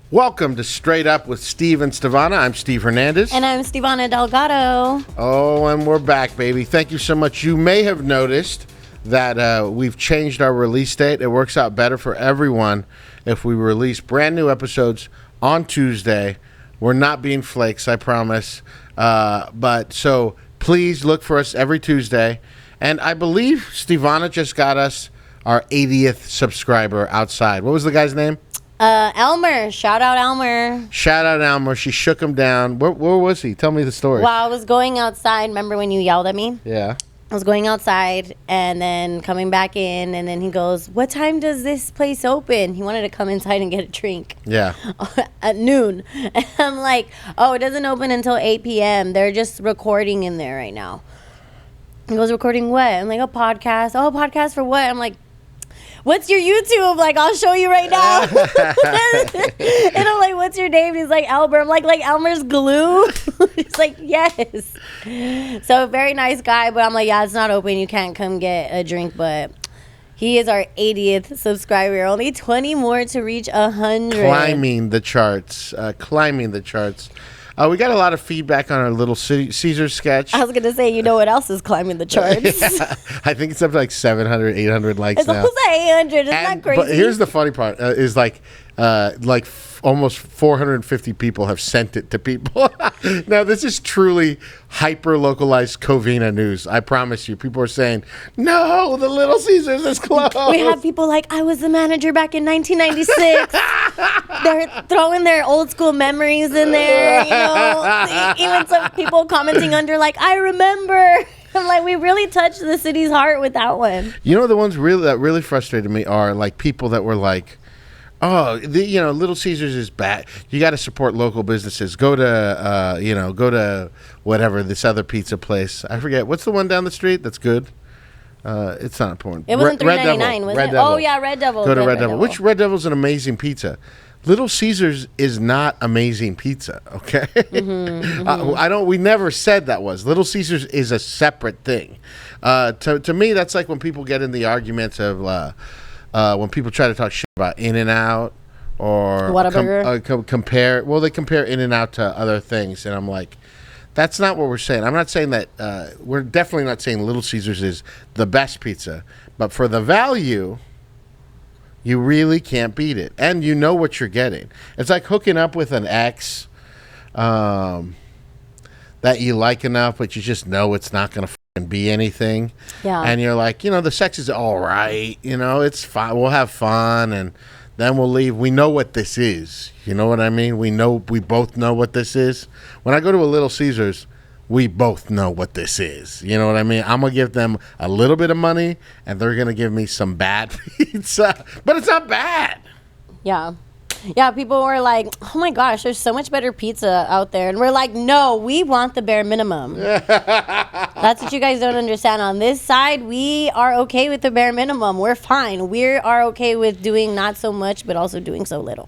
Welcome to Straight Up with Steve and Stevona. I'm Steve Hernandez. And I'm Stevona Delgado. Oh, and we're back, baby. Thank you so much. You may have noticed that we've changed our release date. It works out better for everyone if we release brand new episodes on Tuesday. We're not being flakes, I promise. But so please look for us every Tuesday. And I believe Stevona just got us our 80th subscriber outside. What was the guy's name? Elmer. Shout out Elmer. Shout out Elmer. She shook him down. Where was he? Tell me the story. Well, I was going outside. Remember when you yelled at me? Yeah. I was going outside and then coming back in, and then he goes, "What time does this place open?" He wanted to come inside and get a drink. Yeah. At noon. And I'm like, "Oh, it doesn't open until 8 p.m. They're just recording in there right now." He goes, "Recording what?" I'm like, "A podcast." "Oh, podcast for what?" I'm like, "What's your YouTube?" Like, "I'll show you right now." And I'm like, "What's your name?" He's like, "Elmer." I'm like Elmer's glue? He's like, "Yes." So very nice guy, but I'm like, "Yeah, it's not open. You can't come get a drink." But he is our 80th subscriber. Only 20 more to reach 100. Climbing the charts. We got a lot of feedback on our Little Caesar sketch. I was going to say, you know what else is climbing the charts? Yeah, I think it's up to like 700, 800 likes it's now. almost like 800. Isn't that crazy? But here's the funny part, is almost 450 people have sent it to people. Now, this is truly hyper-localized Covina news. I promise you. People are saying, "No, the Little Caesars is closed." We have people like, "I was the manager back in 1996. They're throwing their old school memories in there, you know. Even some people commenting under like, "I remember." I'm like, we really touched the city's heart with that one. You know, the ones that really frustrated me are like people that were like, "Oh, Little Caesars is bad. You got to support local businesses. Go to whatever this other pizza place. I forget what's the one down the street that's good. It's not important. It wasn't $3.99, was it? Oh yeah, Red Devil. Go to Red Devil. Which Red Devil's an amazing pizza. Little Caesars is not amazing pizza. Okay, we never said that was. Little Caesars is a separate thing. To me, that's like when people get in the arguments of. When people try to talk shit about In-N-Out or compare In-N-Out to other things, and I'm like, that's not what we're saying. I'm not saying that we're definitely not saying Little Caesars is the best pizza, but for the value, you really can't beat it, and you know what you're getting. It's like hooking up with an ex that you like enough, but you just know it's not going to be anything. Yeah. And you're like, the sex is all right, it's fine, we'll have fun, and then we'll leave. We know what this is, you know what I mean? We both know what this is. When I go to a Little Caesars, we both know what this is, you know what I mean? I'm gonna give them a little bit of money and they're gonna give me some bad pizza, but it's not bad. Yeah, people were like, "Oh my gosh, there's so much better pizza out there." And we're like, "No, we want the bare minimum." That's what you guys don't understand. On this side, we are okay with the bare minimum. We're fine. We are okay with doing not so much, but also doing so little.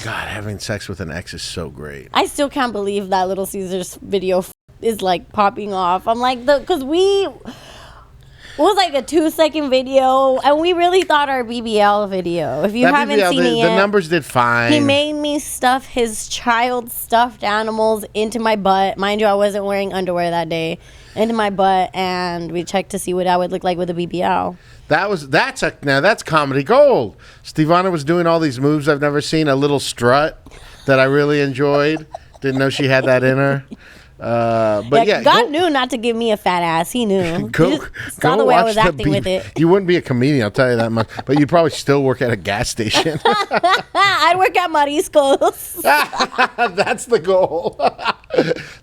God, having sex with an ex is so great. I still can't believe that Little Caesars video is like popping off. I'm like, because it was like a 2-second video, and we really thought our BBL video. If you haven't seen it yet, the numbers did fine. He made me stuff his child stuffed animals into my butt. Mind you, I wasn't wearing underwear that day. Into my butt, and we checked to see what I would look like with a BBL. That's comedy gold. Stevona was doing all these moves I've never seen. A little strut that I really enjoyed. Didn't know she had that in her. God knew not to give me a fat ass. He knew. Go saw the way I was acting with it. You wouldn't be a comedian, I'll tell you that much. But you'd probably still work at a gas station. I'd work at Mariscos. That's the goal.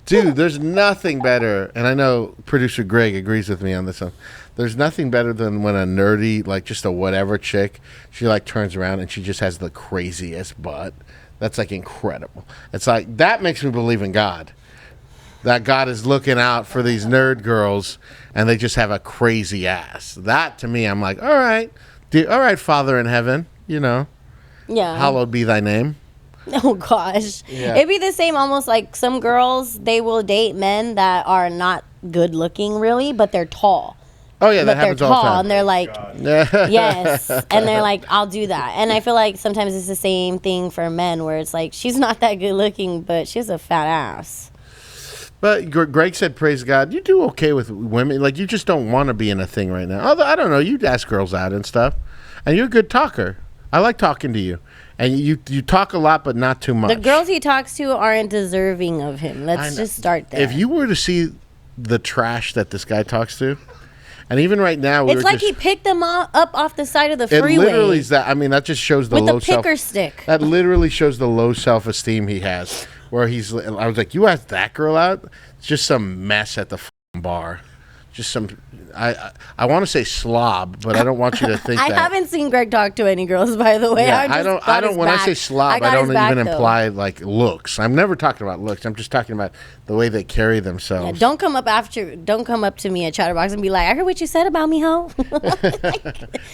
Dude, there's nothing better, and I know producer Greg agrees with me on this one. There's nothing better than when a nerdy, like just a whatever chick, she like turns around and she just has the craziest butt. That's like incredible. It's like, that makes me believe in God. That God is looking out for these nerd girls and they just have a crazy ass. That to me, I'm like, all right, Father in heaven, Yeah. Hallowed be thy name. Oh gosh. Yeah. It'd be the same almost like some girls, they will date men that are not good looking really, but they're tall. Oh yeah, that but they're happens all the tall time. and they're like, yes, and they're like, I'll do that. And I feel like sometimes it's the same thing for men, where it's like she's not that good looking, but she has a fat ass. But Greg said, praise God, you do okay with women. Like, you just don't want to be in a thing right now. Although, I don't know, you'd ask girls out and stuff. And you're a good talker. I like talking to you. And you talk a lot, but not too much. The girls he talks to aren't deserving of him. Let's just start there. If you were to see the trash that this guy talks to, and even right now, it's like he picked them up off the side of the freeway. It literally is that. I mean, that just shows the with a picker stick. That literally shows the low self-esteem he has. Where I was like, you asked that girl out? It's just some mess at the bar. Just some, I want to say slob, but I don't want you to think I haven't seen Greg talk to any girls, by the way. Yeah, I don't. When I say slob, I don't even imply like looks. I'm never talking about looks. I'm just talking about the way they carry themselves. Yeah, don't come up to me at Chatterbox and be like, I heard what you said about me, ho.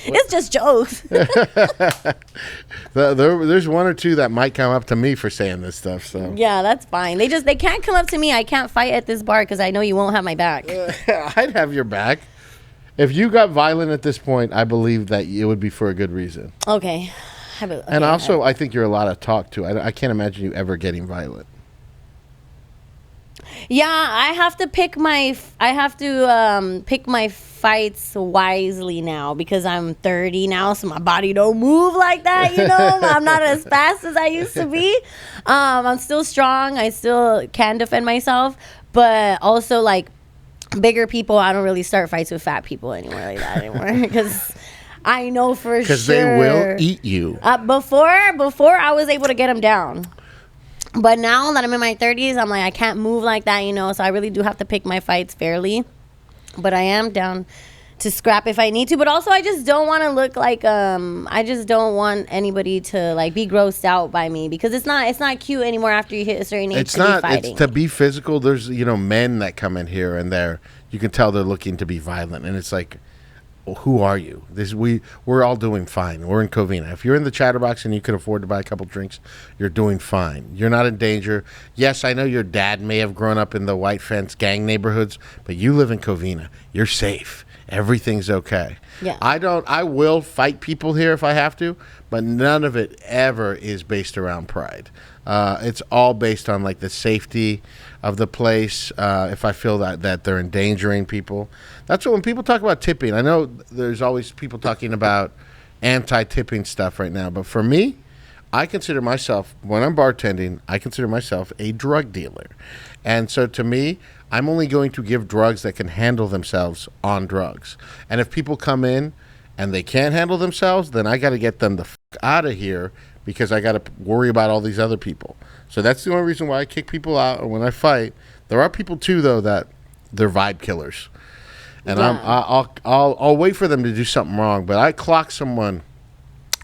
It's just jokes. There's one or two that might come up to me for saying this stuff. So yeah, that's fine. They can't come up to me. I can't fight at this bar because I know you won't have my back. I'd have your back. If you got violent at this point, I believe that it would be for a good reason. Okay. And also, I think you're a lot of talk too. I can't imagine you ever getting violent. Yeah, I have to pick my fights wisely now because I'm 30 now, so my body don't move like that. You know, I'm not as fast as I used to be. I'm still strong. I still can defend myself, but also like bigger people, I don't really start fights with fat people anymore like that anymore because I know for sure because they will eat you. Before I was able to get them down. But now that I'm in my 30s, I'm like, I can't move like that, you know, so I really do have to pick my fights fairly. But I am down to scrap if I need to. But also, I just don't want to look like, I just don't want anybody to, like, be grossed out by me. Because it's not cute anymore after you hit a certain age to be fighting. It's to be physical. There's, men that come in here and you can tell they're looking to be violent. And it's like, well, who are you? We're all doing fine. We're in Covina. If you're in the Chatterbox and you can afford to buy a couple drinks, you're doing fine. You're not in danger. Yes, I know your dad may have grown up in the white fence gang neighborhoods, but you live in Covina. You're safe. Everything's okay. Yeah. I will fight people here if I have to, but none of it ever is based around pride. It's all based on like the safety of the place. If I feel that they're endangering people, that's what when people talk about tipping. I know there's always people talking about anti-tipping stuff right now, but for me, I consider myself, when I'm bartending, I consider myself a drug dealer, and so to me, I'm only going to give drugs that can handle themselves on drugs. And if people come in and they can't handle themselves, then I got to get them the out of here because I got to worry about all these other people. So that's the only reason why I kick people out or when I fight. There are people too, though, that they're vibe killers, and yeah. I'll wait for them to do something wrong. But I clock someone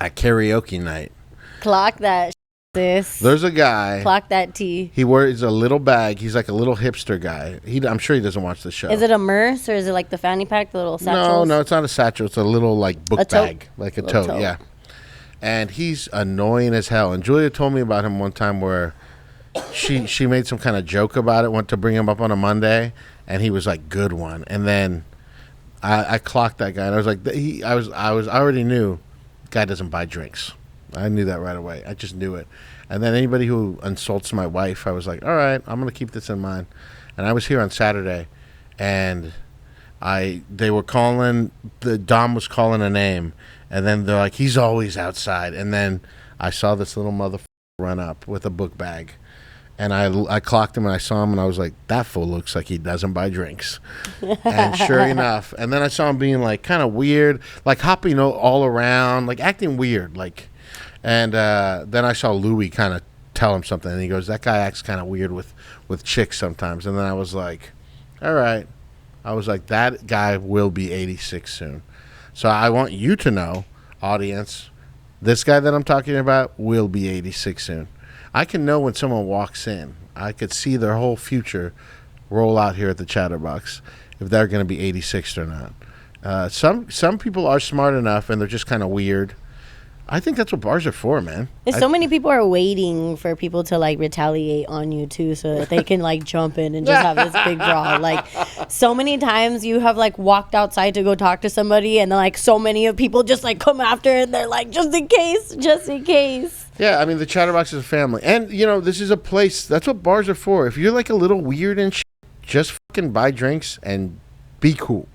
at karaoke night. Clock that. Sis. There's a guy. Clock that T. He wears a little bag. He's like a little hipster guy. I'm sure he doesn't watch the show. Is it a merce or is it like the fanny pack, the little satchels? No, it's not a satchel. It's a little like book bag, like a tote. Yeah. And he's annoying as hell. And Julia told me about him one time where she made some kind of joke about it, went to bring him up on a Monday, and he was like, good one. And then I clocked that guy, and I was like, I already knew the guy doesn't buy drinks. I knew that right away. I just knew it. And then anybody who insults my wife, I was like, all right, I'm going to keep this in mind. And I was here on Saturday, and they were calling, Dom was calling a name, and then they're like, he's always outside. And then I saw this little motherfucker run up with a book bag. And I clocked him, and I saw him, and I was like, that fool looks like he doesn't buy drinks. And sure enough. And then I saw him being, like, kind of weird, like hopping all around, like acting weird, like. And then I saw Louis kind of tell him something, and he goes, that guy acts kind of weird with chicks sometimes. And then I was like, all right. I was like, that guy will be 86 soon. So I want you to know, audience, this guy that I'm talking about will be 86 soon. I can know when someone walks in. I could see their whole future roll out here at the Chatterbox if they're going to be 86 or not. Some people are smart enough, and they're just kind of weird. I think that's what bars are for, man. And so many people are waiting for people to like retaliate on you too, so that they can like jump in and just have this big brawl. Like so many times you have like walked outside to go talk to somebody, and then like so many of people just like come after, and they're like, just in case. Yeah, I mean the Chatterbox is a family, and you know this is a place. That's what bars are for. If you're like a little weird and shit, just fucking buy drinks and be cool.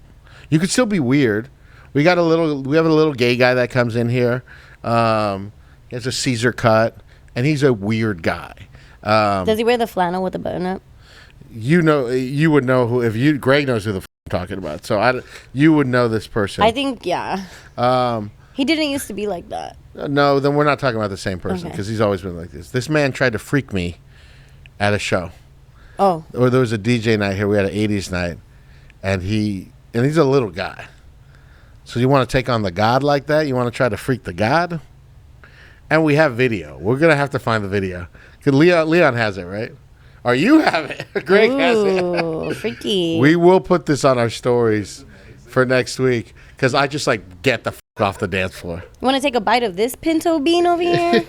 You could still be weird. We have a little gay guy that comes in here. He has a Caesar cut, and he's a weird guy. Does he wear the flannel with the button up? You would know who Greg knows who the I'm talking about. So you would know this person. I think yeah. He didn't used to be like that. No, then we're not talking about the same person because he's always been like this. This man tried to freak me at a show. Oh. Or there was a DJ night here. We had an 80s night, and he's a little guy. So you want to take on the God like that? You want to try to freak the God? And we have video. We're going to have to find the video. Because Leon has it, right? Or you have it. Greg has it. Ooh, freaky. We will put this on our stories for next week. Because I just like get the off the dance floor. You want to take a bite of this pinto bean over here?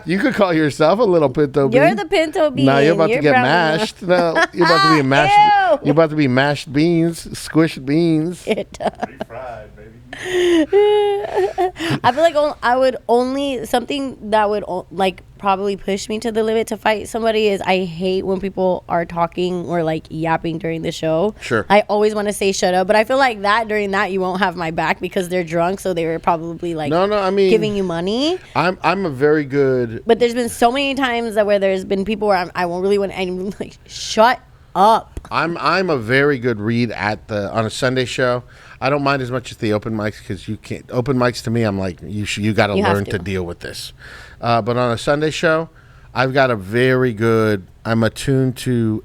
You could call yourself a little pinto bean. You're the pinto bean. No, you're about to get mashed. No, you're about to be mashed. You're about to be mashed beans, squished beans. Fried, baby. I feel like I would only something that would like probably push me to the limit to fight somebody is I hate when people are talking or like yapping during the show. Sure. I always want to say shut up, but I feel like that during that you won't have my back because they're drunk, so they were probably like I mean giving you money. I'm a very good. But there's been so many times that where there's been people where I won't really want to like shut up. I'm a very good read on a Sunday show. I don't mind as much as the open mics because you can't open mics to me. I'm like you got to learn to deal with this. But on a Sunday show, I've got a very good. I'm attuned to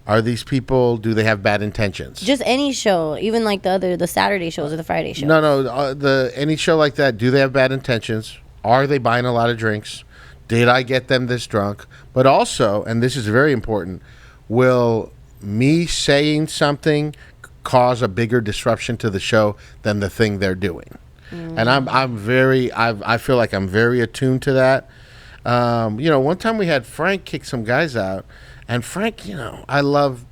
are these people? Do they have bad intentions? Just any show, even like the Saturday shows or the Friday shows. No. Any show like that. Do they have bad intentions? Are they buying a lot of drinks? Did I get them this drunk? But also, and this is very important, will me saying something cause a bigger disruption to the show than the thing they're doing? And I feel like I'm very attuned to that. One time we had Frank kick some guys out, and Frank, I love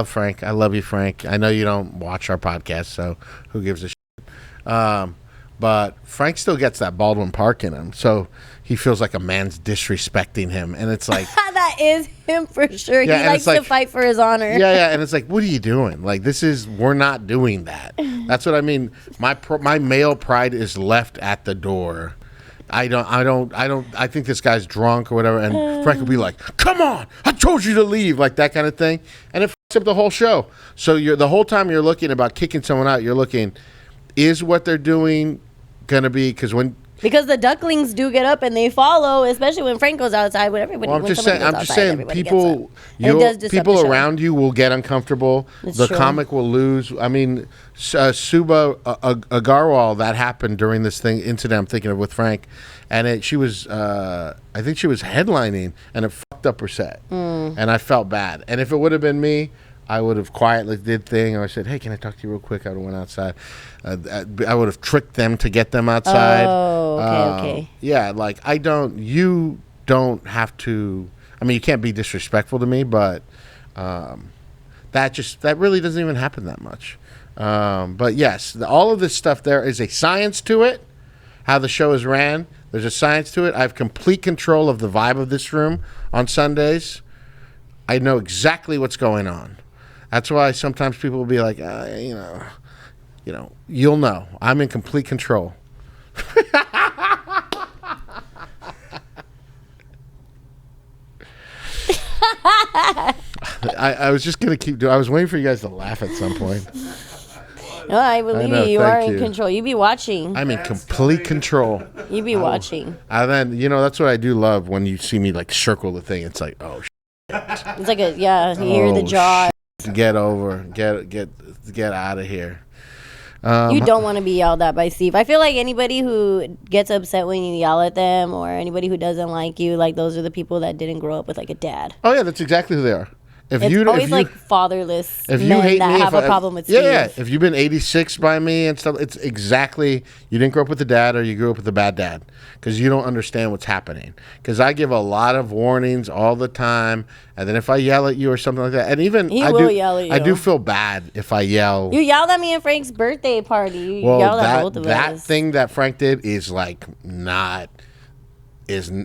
Frank. I love you, Frank. I know you don't watch our podcast, so who gives a shit? But Frank still gets that Baldwin Park in him, so he feels like a man's disrespecting him, and it's like that is him for sure. He likes to fight for his honor. Yeah, and it's like, what are you doing? Like, we're not doing that. That's what I mean. My male pride is left at the door. I think this guy's drunk or whatever, and Frank will be like, "Come on, I told you to leave," like that kind of thing, and it fucks up the whole show. So the whole time you're looking about kicking someone out, you're looking, is what they're doing gonna be? Because the ducklings do get up and they follow, especially when Frank goes outside. When everybody, I'm just saying, people around you will get uncomfortable. The comic will lose. I mean, Suba Agarwal, that happened during this incident I'm thinking of with Frank, and she was, I think she was headlining, and it fucked up her set, and I felt bad. And if it would have been me, I would have quietly did thing. Or I said, "Hey, can I talk to you real quick?" I would have went outside. I would have tricked them to get them outside. Oh, okay. Yeah, like you don't have to. I mean, you can't be disrespectful to me, but that really doesn't even happen that much. But yes, all of this stuff, there is a science to it. How the show is ran, there's a science to it. I have complete control of the vibe of this room on Sundays. I know exactly what's going on. That's why sometimes people will be like, you'll know. I'm in complete control. I was just going to keep doing. I was waiting for you guys to laugh at some point. No, I believe you. You are in control. You be watching. I'm in complete control. You be watching. And then, that's what I do love when you see me like circle the thing. It's like, oh, it's like you hear the jaw. Get out of here. You don't want to be yelled at by Steve. I feel like anybody who gets upset when you yell at them, or anybody who doesn't like you, like those are the people that didn't grow up with like a dad. Oh yeah, that's exactly who they are. If It's you always if you like fatherless if you men hate that me, have if a problem with yeah, Steve. yeah. If you've been 86 by me and stuff, it's exactly you didn't grow up with a dad or you grew up with a bad dad because you don't understand what's happening. Because I give a lot of warnings all the time, and then if I yell at you or something like that, and even He I will do yell at I do you. feel bad if I yell. You yelled at me at Frank's birthday party. You yelled at both of that us. thing that Frank did is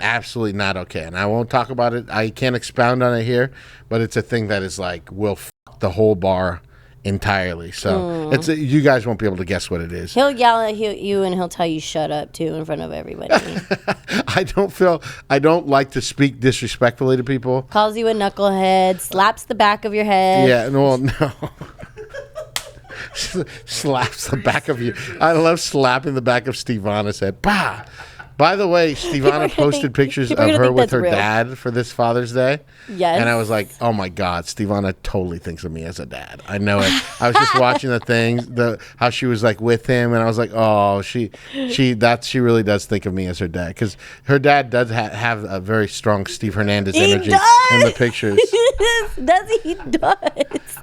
absolutely not okay, and I won't talk about it. I can't expound on it here, but it's a thing that is like will fuck the whole bar entirely. So it's you guys won't be able to guess what it is. He'll yell at you and he'll tell you shut up too in front of everybody. I don't like to speak disrespectfully to people. Calls you a knucklehead, slaps the back of your head. Yeah, no. Slaps the back of you. I love slapping the back of Stevana's head. Bah! By the way, Stevona posted pictures of her with her dad for this Father's Day. Yes. And I was like, oh my God, Stevona totally thinks of me as a dad. I know it. I was just watching the things, how she was like with him, and I was like, oh, she really does think of me as her dad. Because her dad does have a very strong Steve Hernandez energy in the pictures. Does he? Does.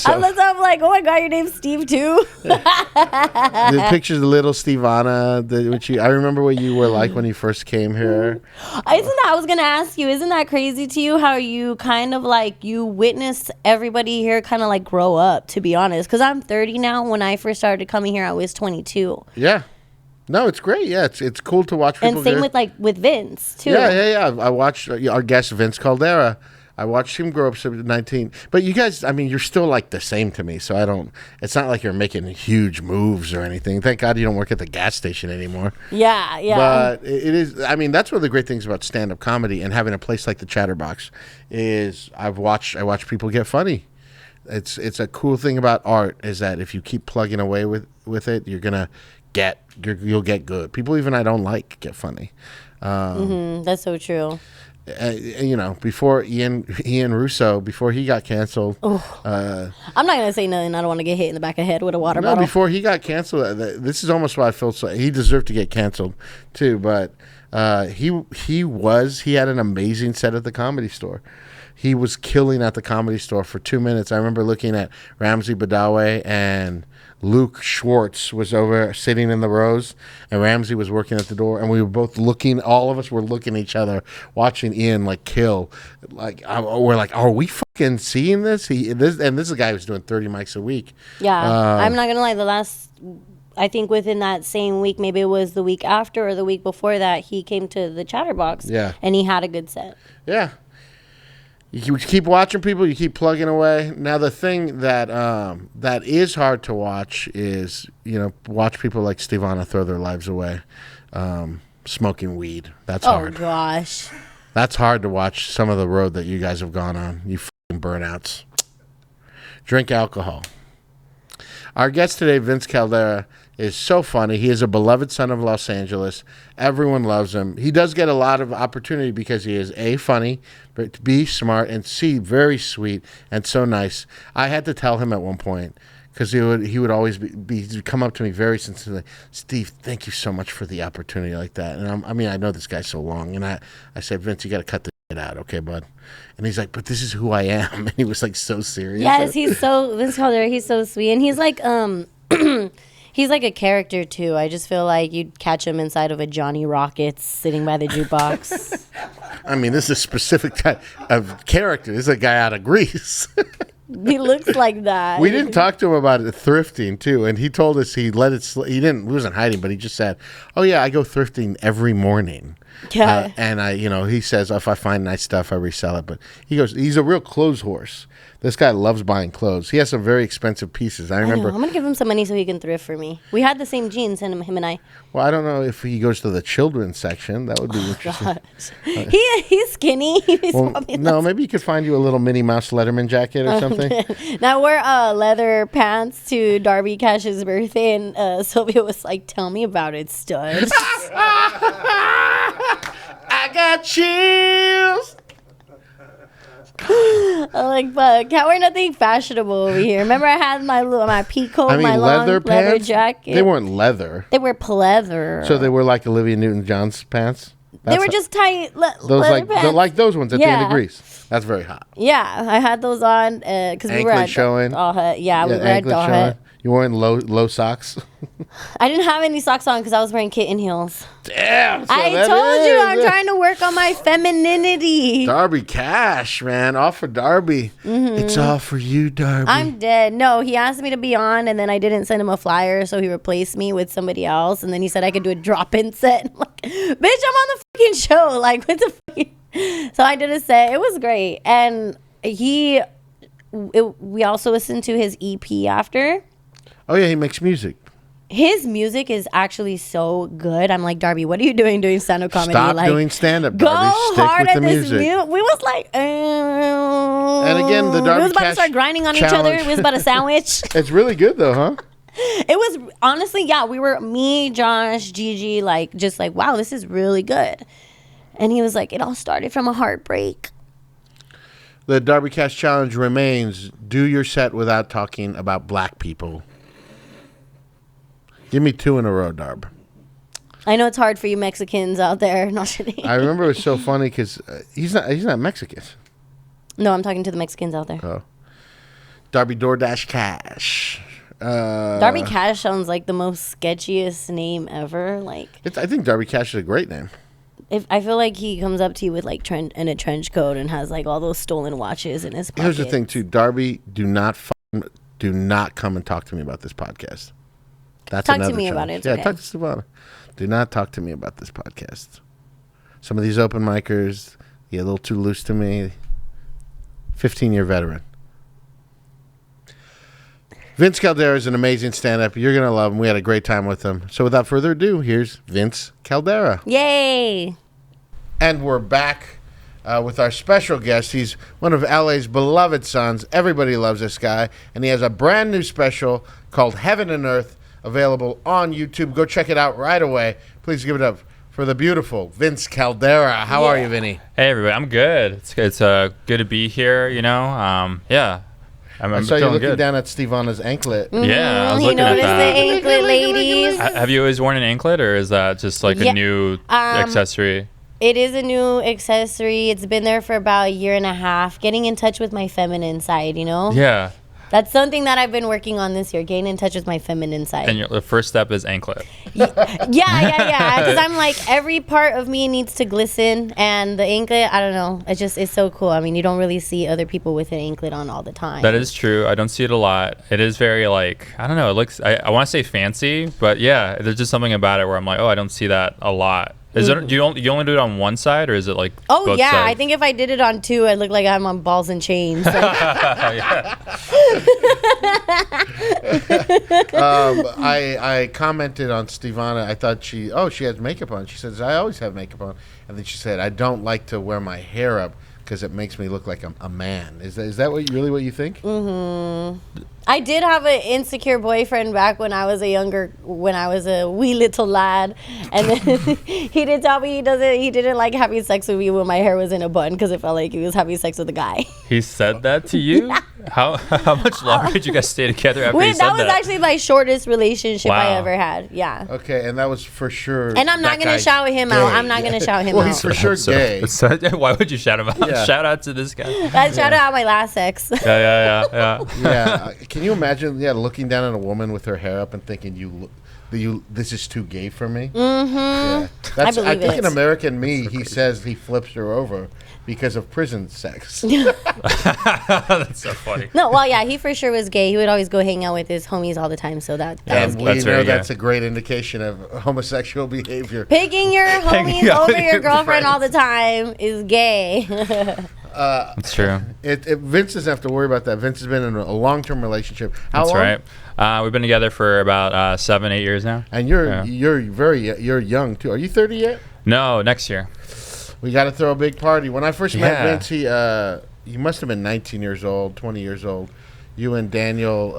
Unless I'm like, oh my God, your name's Steve too. The pictures of little Stevona, I remember what you were like when you first came here. I was gonna ask you, isn't that crazy to you how you kind of like you witnessed everybody here kind of like grow up, to be honest? Because I'm 30 now. When I first started coming here, I was 22. Yeah. No, it's great. Yeah, it's cool to watch people. And same with Vince too. Yeah. I watched our guest Vince Caldera. I watched him grow up to 19. But you guys, I mean, you're still like the same to me. So it's not like you're making huge moves or anything. Thank God you don't work at the gas station anymore. Yeah. But it is, I mean, that's one of the great things about stand-up comedy and having a place like the Chatterbox is I watch people get funny. It's a cool thing about art is that if you keep plugging away with it, you'll get good. People even I don't like get funny. That's so true. Before Ian Russo, before he got canceled. I'm not gonna say nothing. I don't want to get hit in the back of the head with a water bottle. Before he got canceled, this is almost why I felt so. He deserved to get canceled too, but he had an amazing set at the Comedy Store. He was killing at the Comedy Store for 2 minutes. I remember looking at Ramsey Badawi and Luke Schwartz was over sitting in the rows, and Ramsey was working at the door, and we were both looking. All of us were looking at each other, watching Ian like kill. We're like, are we fucking seeing this? This is a guy who's doing 30 mics a week. Yeah, I'm not gonna lie. I think within that same week, maybe it was the week after or the week before that, he came to the Chatterbox. Yeah, and he had a good set. Yeah. You keep watching people. You keep plugging away. Now the thing that is hard to watch is watch people like Stevona throw their lives away, smoking weed. That's hard. Oh gosh, that's hard to watch. Some of the road that you guys have gone on. You fucking burnouts. Drink alcohol. Our guest today, Vince Caldera, is so funny. He is a beloved son of Los Angeles. Everyone loves him. He does get a lot of opportunity because he is A, funny, but B, smart, and C, very sweet and so nice. I had to tell him at one point because he would always he'd come up to me very sincerely, Steve, thank you so much for the opportunity like that. And I know this guy so long, and I said, Vince, you got to cut the shit out, okay, bud? And he's like, but this is who I am. And he was like so serious. Yes, Vince Caldera, he's so sweet, and he's like he's like a character too. I just feel like you'd catch him inside of a Johnny Rockets sitting by the jukebox. I mean, this is a specific type of character. This is a guy out of Greece. He looks like that. We didn't talk to him about it thrifting too, and he told us he let it. He wasn't hiding, but he just said, "Oh yeah, I go thrifting every morning." Yeah. And he says if I find nice stuff, I resell it. But he goes, he's a real clothes horse. This guy loves buying clothes. He has some very expensive pieces. I remember. I'm gonna give him some money so he can thrift for me. We had the same jeans, him and I. Well, I don't know if he goes to the children's section. That would be interesting. He's skinny. No, maybe he could find you a little Minnie Mouse Letterman jacket or something. Now wear leather pants to Darby Cash's birthday, and Sylvia was like, "Tell me about it, stud." I got chills. I'm like, fuck, can't wear nothing fashionable over here. Remember, I had my peacoat, my leather long pants? leather jacket. They weren't leather. They were pleather. So they were like Olivia Newton-John's pants. They were just tight those leather like pants. like those ones at the end of Grease. That's very hot. Yeah, I had those on because we were Anklet at showing. we were at anklet Doha. showing. You wearing low socks? I didn't have any socks on because I was wearing kitten heels. Damn. So I that told you I'm is- trying to work on my femininity. Darby Cash, man. All for Darby. It's all for you, Darby. I'm dead. No, he asked me to be on, and then I didn't send him a flyer, so he replaced me with somebody else. And then he said I could do a drop-in set. I'm like, bitch, I'm on the fucking show. Like, what the fuck? So I did a set. It was great, and we also listened to his EP after. Oh, yeah, he makes music. His music is actually so good. I'm like, Darby, what are you doing stand-up comedy? Stop like, doing stand-up, go Darby. Stick hard with at the this music. We was like, And again, the Darby we was about Cash to start grinding on each challenge. other. We was about a sandwich. It's really good, though, huh? It was honestly, yeah, we were me, Josh, Gigi, like just like, wow, this is really good. And he was like, it all started from a heartbreak. The Darby Cash challenge remains: do your set without talking about black people. Give me 2 in a row, Darb. I know it's hard for you Mexicans out there. Not kidding. I remember it was so funny because he's not Mexican. No, I'm talking to the Mexicans out there. Oh, Darby DoorDash Cash. Darby Cash sounds like the most sketchiest name ever. Like, I think Darby Cash is a great name. if I feel like he comes up to you with like in a trench coat and has like all those stolen watches in his pocket. Here's the thing, too, Darby. Do not come and talk to me about this podcast. That's Talk to another me challenge. about it, it's Yeah, okay. talk to Stevona. Do not talk to me about this podcast. Some of these open micers get a little too loose to me. 15-year veteran. Vince Caldera is an amazing stand-up. You're going to love him. We had a great time with him. So without further ado, here's Vince Caldera. Yay! And we're back with our special guest. He's one of LA's beloved sons. Everybody loves this guy. And he has a brand new special called Heaven and Earth, available on YouTube. Go check it out right away. Please give it up for the beautiful Vince Caldera. How are you, Vinny? Hey, everybody. I'm good. It's good to be here, you know. Yeah. I'm I saw you feeling looking good. down at Stevona's anklet. Yeah, I was He looking at noticed the that. anklet, ladies. Have you always worn an anklet, or is that just like Yeah, a new accessory? It is a new accessory. It's been there for about a year and a half. Getting in touch with my feminine side, you know? Yeah. That's something that I've been working on this year, getting in touch with my feminine side. And the first step is anklet. Yeah. Because I'm like, every part of me needs to glisten. And the anklet, I don't know. It's so cool. I mean, you don't really see other people with an anklet on all the time. That is true. I don't see it a lot. It is very like, I don't know. It looks, I want to say fancy, but yeah, there's just something about it where I'm like, oh, I don't see that a lot. Is it? Do you only do it on one side, or is it like? Oh both yeah, sides? I think if I did it on 2, I'd look like I'm on balls and chains. Like, I commented on Stevona. I thought she has makeup on. She says, I always have makeup on. And then she said, I don't like to wear my hair up because it makes me look like a man. Is that what you think? I did have an insecure boyfriend back when I was a wee little lad, and then he did tell me he didn't like having sex with me when my hair was in a bun because it felt like he was having sex with a guy. He said that to you? How much longer did you guys stay together after he said That was actually my shortest relationship I Wow. ever had. Yeah. Okay, and that was for sure. And I'm not that gonna guy's shout him gay. out. I'm not gonna shout him Well, out. he's for sure gay. Why would you shout him out? Yeah. Shout out to this guy. I shouted out my last ex. Yeah. Yeah. Can you imagine? Yeah, looking down at a woman with her hair up and thinking this is too gay for me. Mm-hmm. Yeah. I believe think it. in American Me, he says he flips her over because of prison sex. That's so funny. No, well, yeah, he for sure was gay. He would always go hang out with his homies all the time. So that Yeah, was And gay. we That's know very gay. that's a great indication of homosexual behavior. Picking your homies out over with your your girlfriend all the time is gay. That's true. Vince doesn't have to worry about that. Vince has been in a long-term relationship. How That's long? right. We've been together for about 7-8 years now. And Yeah. you're young too. Are you 30 yet? No, next year. We got to throw a big party. When I first met Yeah. Vince, he must have been 19 years old, 20 years old. you and Daniel.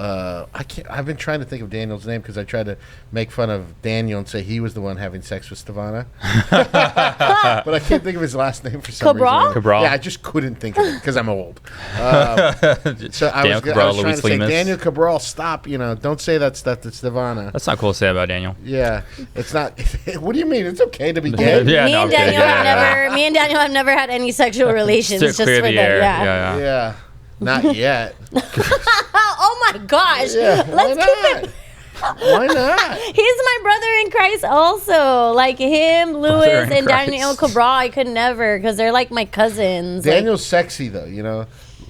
I've been trying to think of Daniel's name because I tried to make fun of Daniel and say he was the one having sex with Stevona, but I can't think of his last name for some reason. Cabral? Yeah, I just couldn't think of it because I'm old. So I was trying to say, Daniel Cabral, stop! Don't say that stuff to Stevona. That's not cool to say about Daniel. Yeah, it's not. What do you mean? It's okay to be gay. Yeah, me and Daniel have never had any sexual relations. Just clear the air. Yeah. Not yet. Oh my gosh. Yeah, Let's keep it. Why not? He's my brother in Christ also. Like him, Lewis, and Daniel Cabral. I could never because they're like my cousins. Daniel's sexy though,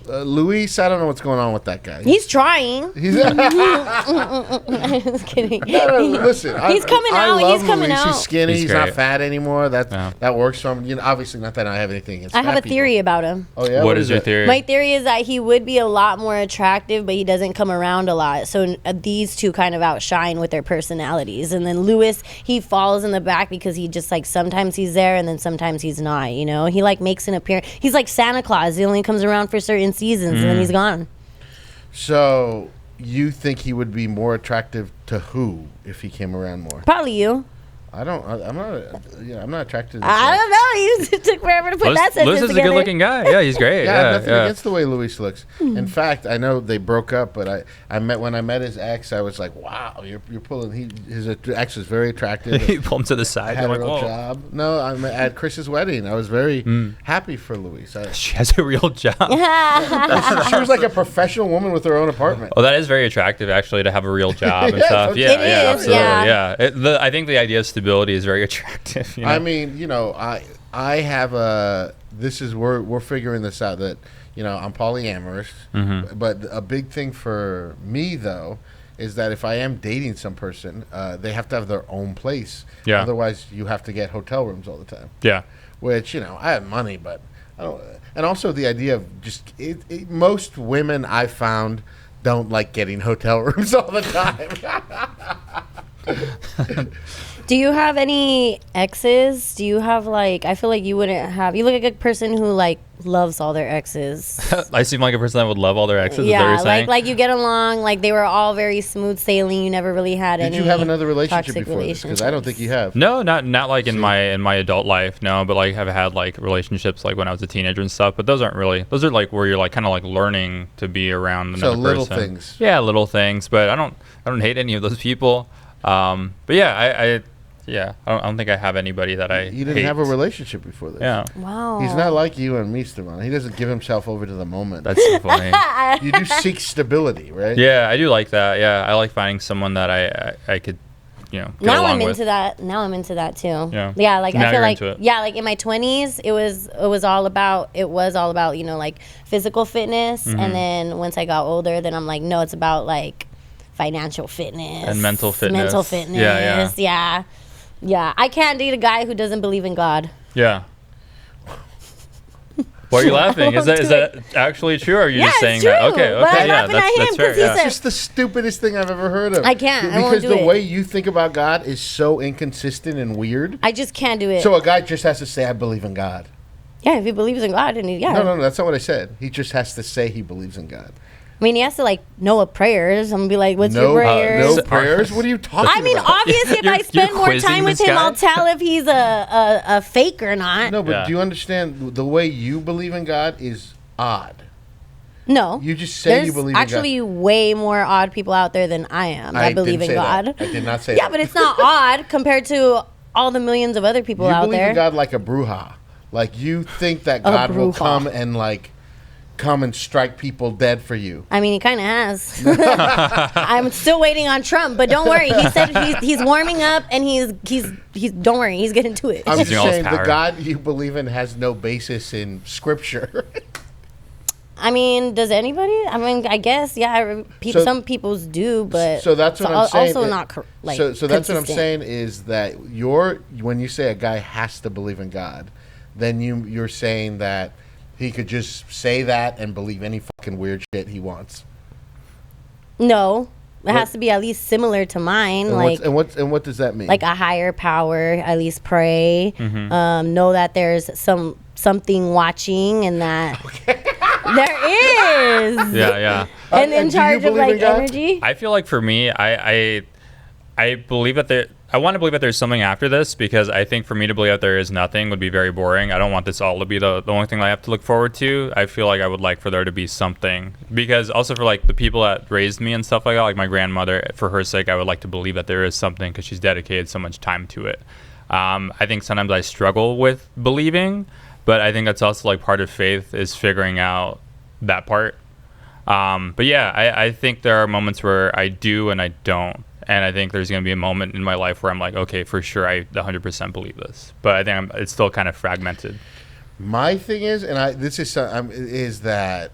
Luis, I don't know what's going on with that guy. He's trying. He's I'm just kidding. Listen, he's coming I out. love He's coming Luis. out. He's skinny. He's not great. fat anymore. That works for him. Obviously, not that I have anything against I have fat a theory people. about him. Oh yeah. What is your it? theory? My theory is that he would be a lot more attractive, but he doesn't come around a lot. So these two kind of outshine with their personalities. And then Lewis, he falls in the back because he just like sometimes he's there and then sometimes he's not. He like makes an appearance. He's like Santa Claus. He only comes around for certain seasons and then he's gone. So you think he would be more attractive to who if he came around more? Probably you. I'm not attracted to I don't know. You took forever to put that sentence Lewis is together. a good-looking guy. Yeah, he's great. Yeah, I have Yeah, nothing yeah. against the way Luis looks. In fact, I know they broke up, but when I met his ex, I was like, wow, you're pulling. His ex is very attractive. He pulled him to the side. Had You're a like, real whoa. job. No, I'm at Chris's wedding. I was very happy for Luis. She has a real job. She was like a professional woman with her own apartment. Oh, that is very attractive, actually, to have a real job and Yeah, stuff. it Yeah, is, yeah, absolutely. yeah. Yeah, I think the idea of stability is very attractive. I mean, I have we're figuring this out that I'm polyamorous, but a big thing for me though is that if I am dating some person, they have to have their own place. Yeah. Otherwise, you have to get hotel rooms all the time. Yeah. Which I have money, but I don't. And also the idea of just most women I found don't like getting hotel rooms all the time. Do you have any exes? Do you have I feel like you wouldn't have. You look like a person who loves all their exes. I seem like a person that would love all their exes. Is that what Yeah, you're saying? like you get along. Like they were all very smooth sailing. You never really had any. Did you have another relationship toxic before this? Because I don't think you have. No, not like in my adult life. No, but I've had relationships when I was a teenager and stuff. But those aren't really. Those are where you're kind of learning to be around another So little person. things. Yeah, little things. But I don't hate any of those people. But yeah, I don't think I have anybody that I You didn't hate. have a relationship before this. Yeah, Wow. He's not like you and me, Stevona. He doesn't give himself over to the moment. that's so funny. You do seek stability, right? Yeah, I do like that. Yeah, I like finding someone that I could, get Now along I'm with. into that. Now I'm into that too. Yeah. Yeah. Now I feel you're like into it. in my 20s it was all about physical fitness, Mm-hmm. and then once I got older, then I'm like, no, it's about financial fitness And mental fitness. Yeah. I can't date a guy who doesn't believe in God. Yeah. Why are you laughing? Is won't do that actually true, or are you Yeah, just saying it's that? true, Okay, but okay, I'm yeah, laughing at him that's fair. 'cause he Yeah. said- It's just the stupidest thing I've ever heard of. I can't. I won't Because do the it. way you think about God is so inconsistent and weird. I just can't do it. So a guy just has to say, I believe in God. Yeah, if he believes in God, and No, that's not what I said. He just has to say he believes in God. I mean, he has to know what prayers. I'm gonna be like, "What's No, your prayers?" no prayers? What are you talking I mean, about? obviously, if I You're spend more quizzing time with this him, guy? I'll tell if he's a fake or not. No, but Yeah. do you understand the way you believe in God is odd? No. You just say There's you believe in God. actually way more odd people out there than I am. I believe didn't in say God. that. I did not say Yeah, that. but it's not odd compared to all the millions of other people You out believe there. in God like a bruja. Like you think that God will bruja. come and come and strike people dead for you. I mean, he kind of has. I'm still waiting on Trump, but don't worry. He said he's warming up, and he's don't worry, he's getting to it. I'm just Using all his saying the power. God you believe in has no basis in Scripture. I mean, does anybody? I mean, I guess, yeah. So- Some people's do, but so that's what it's I'm saying. Also, not so that's what I'm consistent. saying is that when you say a guy has to believe in God, then you're saying that he could just say that and believe any fucking weird shit he wants. No, it has to be at least similar to mine. And what does that mean? Like a higher power, at least pray. Mm-hmm. Know that there's something watching, and that There is. Yeah. And in do you charge of believe like in God? energy. I feel like for me, I believe that I want to believe that there's something after this, because I think for me to believe that there is nothing would be very boring. I don't want this all to be the only thing I have to look forward to. I feel like I would like for there to be something, because also for like the people that raised me and stuff like that, like my grandmother, for her sake, I would like to believe that there is something, because she's dedicated so much time to it. I think sometimes I struggle with believing, but I think that's also like part of faith is figuring out that part. But yeah, I think there are moments where I do and I don't. And I think there's going to be a moment in my life where I'm like, okay, for sure, I 100% believe this. But I think it's still kind of fragmented. My thing is, and this is that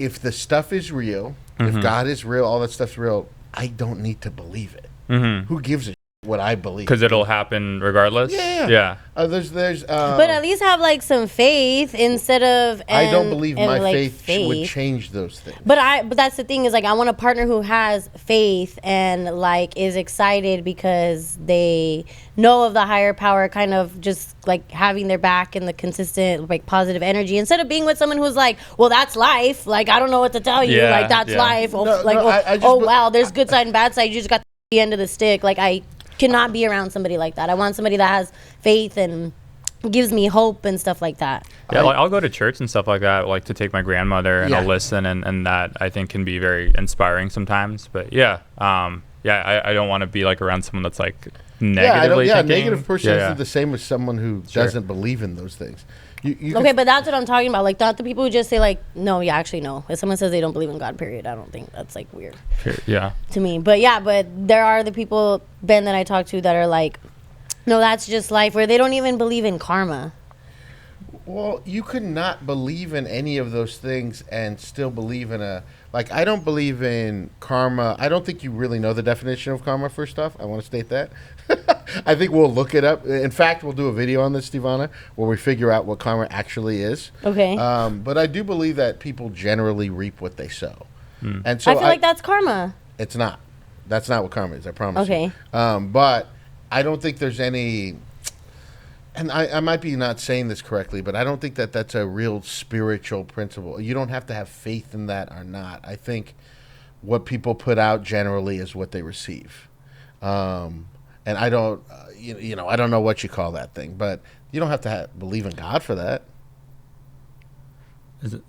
if the stuff is real, Mm-hmm. if God is real, all that stuff's real, I don't need to believe it. Mm-hmm. Who gives a what I believe? Because it'll happen regardless. Yeah. There's But at least have like some faith instead of. I don't believe my like, faith would change those things. But that's the thing is like I want a partner who has faith and like is excited because they know of the higher power, kind of just like having their back and the consistent like positive energy, instead of being with someone who's like, well, that's life. Like I don't know what to tell you. Yeah, like that's yeah. life. Oh, No, like no, I just wow, there's good side and bad side. You just got the end of the stick. Like I cannot be around somebody like that. I want somebody that has faith and gives me hope and stuff like that. Yeah, like I'll go to church and stuff like that, like to take my grandmother, and I'll listen, and that I think can be very inspiring sometimes. But I don't want to be like around someone that's like negatively thinking. Negative person isn't the same as someone who doesn't believe in those things. Okay, but that's what I'm talking about. Like, not the people who just say like, no, yeah, actually, no. If someone says they don't believe in God, period, I don't think that's like weird. Yeah. To me, but there are the people, Ben, that I talk to that are like, no, that's just life, where they don't even believe in karma. Well, you could not believe in any of those things and still believe in I don't believe in karma. I don't think you really know the definition of karma, first off. I want to state that. I think we'll look it up. In fact, we'll do a video on this, Stevona, where we figure out what karma actually is. Okay. But I do believe that people generally reap what they sow. And so I feel like that's karma. It's not. That's not what karma is, I promise Okay. you. But I don't think there's any... And I might be not saying this correctly, but I don't think that that's a real spiritual principle. You don't have to have faith in that or not. I think what people put out generally is what they receive. And I don't, I don't know what you call that thing, but you don't have to believe in God for that. Is it?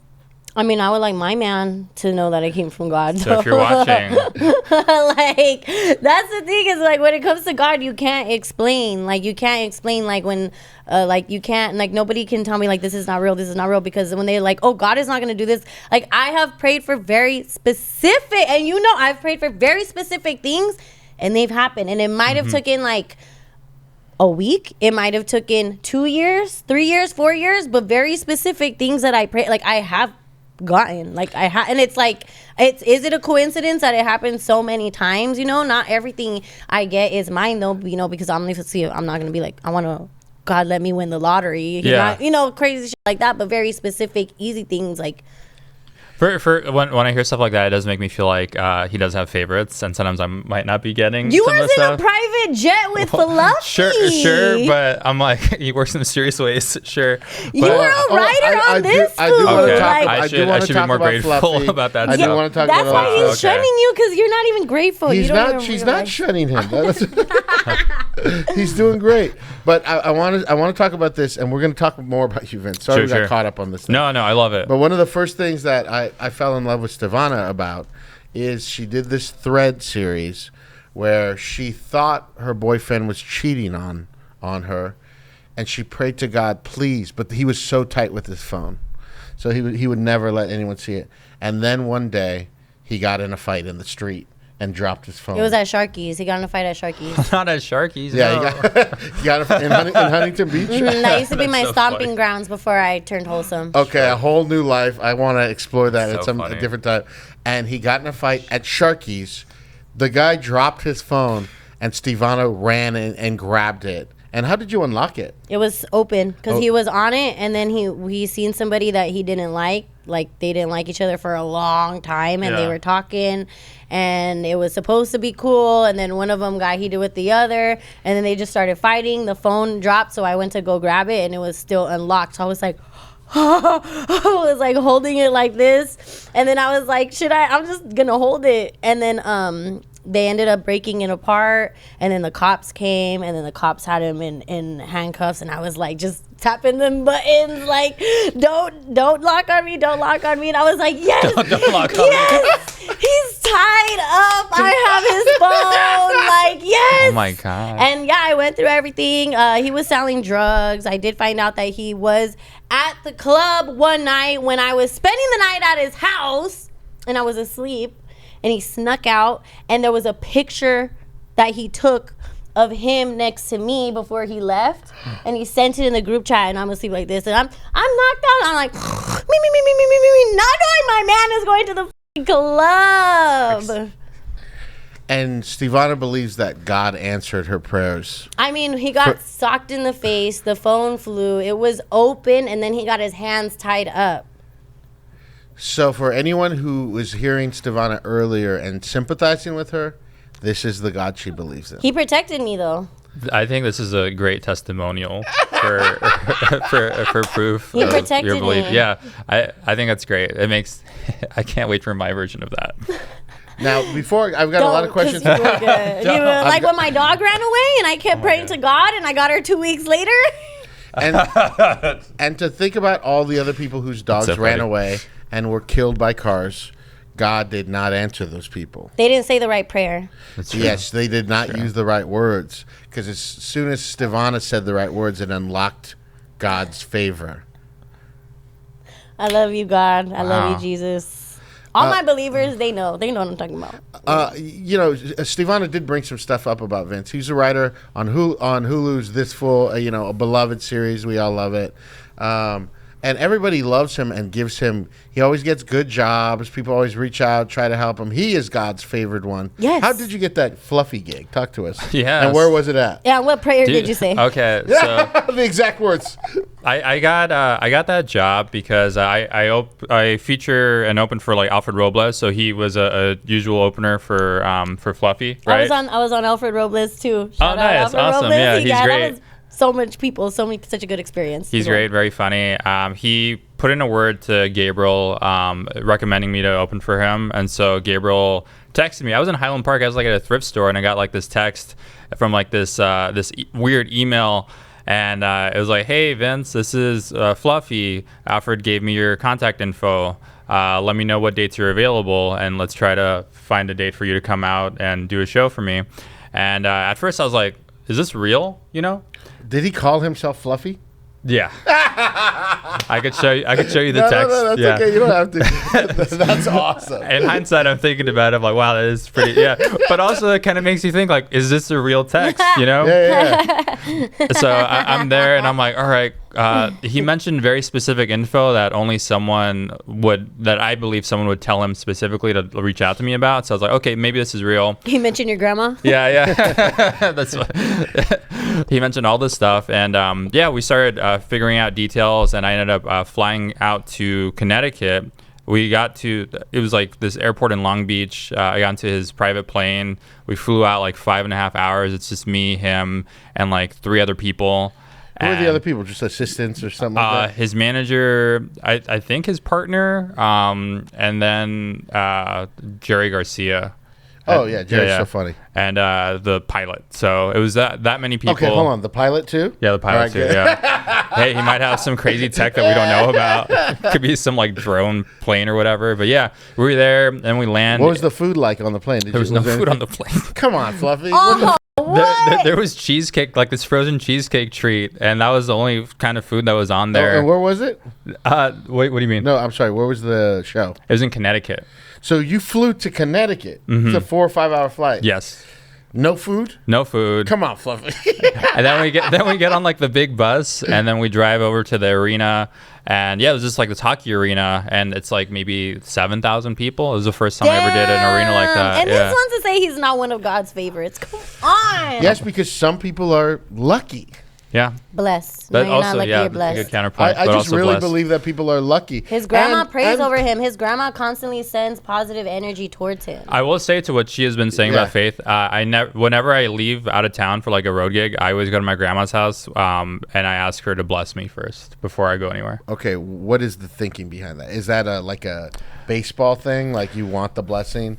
I mean, I would like my man to know that I came from God. So if you're watching, like, that's the thing is like when it comes to God, you can't explain. Like you can't explain like when, like you can't, like nobody can tell me like this is not real, because when they're like, oh, God is not going to do this. Like I have prayed for very specific, and I've prayed for very specific things, and they've happened, and it might have taken like a week, it might have taken 2 years, 3 years, 4 years, but very specific things that I pray, like I have gotten, like and it's like, is it a coincidence that it happens so many times? Not everything I get is mine though, because I'm not gonna be like, I want to, God, let me win the lottery, crazy shit like that, but very specific, easy things like. For when I hear stuff like that, it does make me feel like he does have favorites, and sometimes I might not be getting. You some of was the in stuff. a private jet with Fluffy. Sure, but I'm like, he works in mysterious ways. Sure, but, you were a writer on this. I do want to Okay. talk. I should be more grateful about that I stuff. do want to talk That's about. why he's Okay. shunning you, because you're not even grateful. He's you don't not. even She's realize. not shunning him. He's doing great. But I want to talk about this, and we're going to talk more about you, Vince. Sorry we got caught up on this thing. No, I love it. But one of the first things that I fell in love with Stevona about is she did this thread series where she thought her boyfriend was cheating on her, and she prayed to God, please, but he was so tight with his phone, so he would never let anyone see it. And then one day he got in a fight in the street and dropped his phone. It was at Sharky's. He got in a fight at Sharky's. Not at Sharky's. Yeah, no. he got in Huntington Beach. That used to be my so stomping funny. grounds before I turned wholesome. Okay, a whole new life. I want to explore that So at some funny. different time. And he got in a fight at Sharky's. The guy dropped his phone, and Stevona ran and grabbed it. And how did you unlock it? It was open because he was on it, and then he seen somebody that he didn't like. Like they didn't like each other for a long time, and they Yeah. were talking, and it was supposed to be cool. And then one of them got heated with the other, and then they just started fighting. The phone dropped, so I went to go grab it, and it was still unlocked. So I was like, was like holding it like this, and then I was like, I'm just gonna hold it, and then they ended up breaking it apart, and then the cops came, and then the cops had him in handcuffs, and I was like just tapping them buttons like, don't lock on me, don't lock on me, and I was like, yes, Don't lock on yes, he's tied up, I have his phone, like, yes. Oh my God. And yeah, I went through everything. He was selling drugs. I did find out that he was at the club one night when I was spending the night at his house, and I was asleep. And he snuck out, and there was a picture that he took of him next to me before he left, and he sent it in the group chat, and I'm asleep like this, and I'm knocked out. I'm like, me, not knowing my man is going to the f***ing club. And Stevona believes that God answered her prayers. I mean, he got socked in the face, the phone flew, it was open, and then he got his hands tied up. So for anyone who was hearing Stevona earlier and sympathizing with her, this is the God she believes in. He protected me, though. I think this is a great testimonial for proof He of protected your belief. me. Yeah, I think that's great. It makes I can't wait for my version of that. Now, before I've got a lot of questions. You were good. You were, like when my dog ran away and I kept praying to God and I got her 2 weeks later. And to think about all the other people whose dogs so ran funny. away and were killed by cars, God did not answer those people. They didn't say the right prayer. That's true. Yes, they did not use the right words, because as soon as Stevona said the right words, it unlocked God's favor. I love you, God. I love Wow. you, Jesus. All my believers, they know. They know what I'm talking about. You know, Stevona did bring some stuff up about Vince. He's a writer on Hulu's This Fool, a beloved series. We all love it. And everybody loves him and gives him, he always gets good jobs. People always reach out, try to help him. He is God's favored one. Yes. How did you get that fluffy gig? Talk to us. Yes. And where was it at? Yeah, what prayer did you say? Okay, so The exact words. I got that job because I feature and open for like Alfred Robles, so he was a usual opener for Fluffy, right? I was on Alfred Robles too. Shout out nice. Alfred Awesome. Robles. Yeah, he's that great. was so much people, such a good experience. He's great, very funny. He put in a word to Gabriel, recommending me to open for him, and so Gabriel texted me. I was in Highland Park. I was like at a thrift store, and I got like this text from like this weird email, and it was like, "Hey Vince, this is Fluffy. Alfred gave me your contact info. Let me know what dates are available, and let's try to find a date for you to come out and do a show for me." And at first, I was like, "Is this real?" You know? Did he call himself Fluffy? Yeah. I could show you the text. No, that's yeah. okay. You don't have to. That's awesome. In hindsight, I'm thinking about it. I'm like, wow, that is pretty. Yeah. But also, it kind of makes you think, like, is this a real text? You know? Yeah. So I'm there, and I'm like, all right. He mentioned very specific info that only that I believe someone would tell him specifically to reach out to me about. So I was like, okay, maybe this is real. He mentioned your grandma. Yeah. That's what he mentioned all this stuff, and we started figuring out details, and I ended up flying out to Connecticut. It was like this airport in Long Beach. I got into his private plane. We flew out like 5.5 hours. It's just me, him, and like 3 other people. Who were the other people? Just assistants or something like that? His manager, I think his partner, and then Jerry Garcia. Oh, yeah. Jerry's so funny. And the pilot. So it was that many people. Okay, hold on. The pilot, too? Yeah, the pilot, All right, too. good. Yeah. Hey, he might have some crazy tech that we don't know about. Could be some like drone plane or whatever. But yeah, we were there and we landed. What was the food like on the plane? There was no food on the plane. Come on, Fluffy. Oh, what? There was cheesecake, like this frozen cheesecake treat, and that was the only kind of food that was on Oh, there. and where was it? What do you mean? No, I'm sorry. Where was the show? It was in Connecticut. So you flew to Connecticut. It's a 4 or 5 hour flight. Yes. No food? No food. Come on, Fluffy. And then we get on like the big bus, and then we drive over to the arena, and yeah, it was just like this hockey arena, and it's like maybe 7,000 people. It was the first time I ever did an arena like that. And yeah. Vince wants to say he's not one of God's favorites. Come on. Yes, because some people are lucky. Yeah. Blessed. That No, you're also, not lucky, yeah, you're that's a good blessed. counterpoint. I but just also really blessed. believe that people are lucky. His grandma And- prays and- over him. His grandma constantly sends positive energy towards him. I will say to what she has been saying Yeah. about faith. Whenever I leave out of town for like a road gig, I always go to my grandma's house, and I ask her to bless me first before I go anywhere. Okay, what is the thinking behind that? Is that like a baseball thing? Like you want the blessing?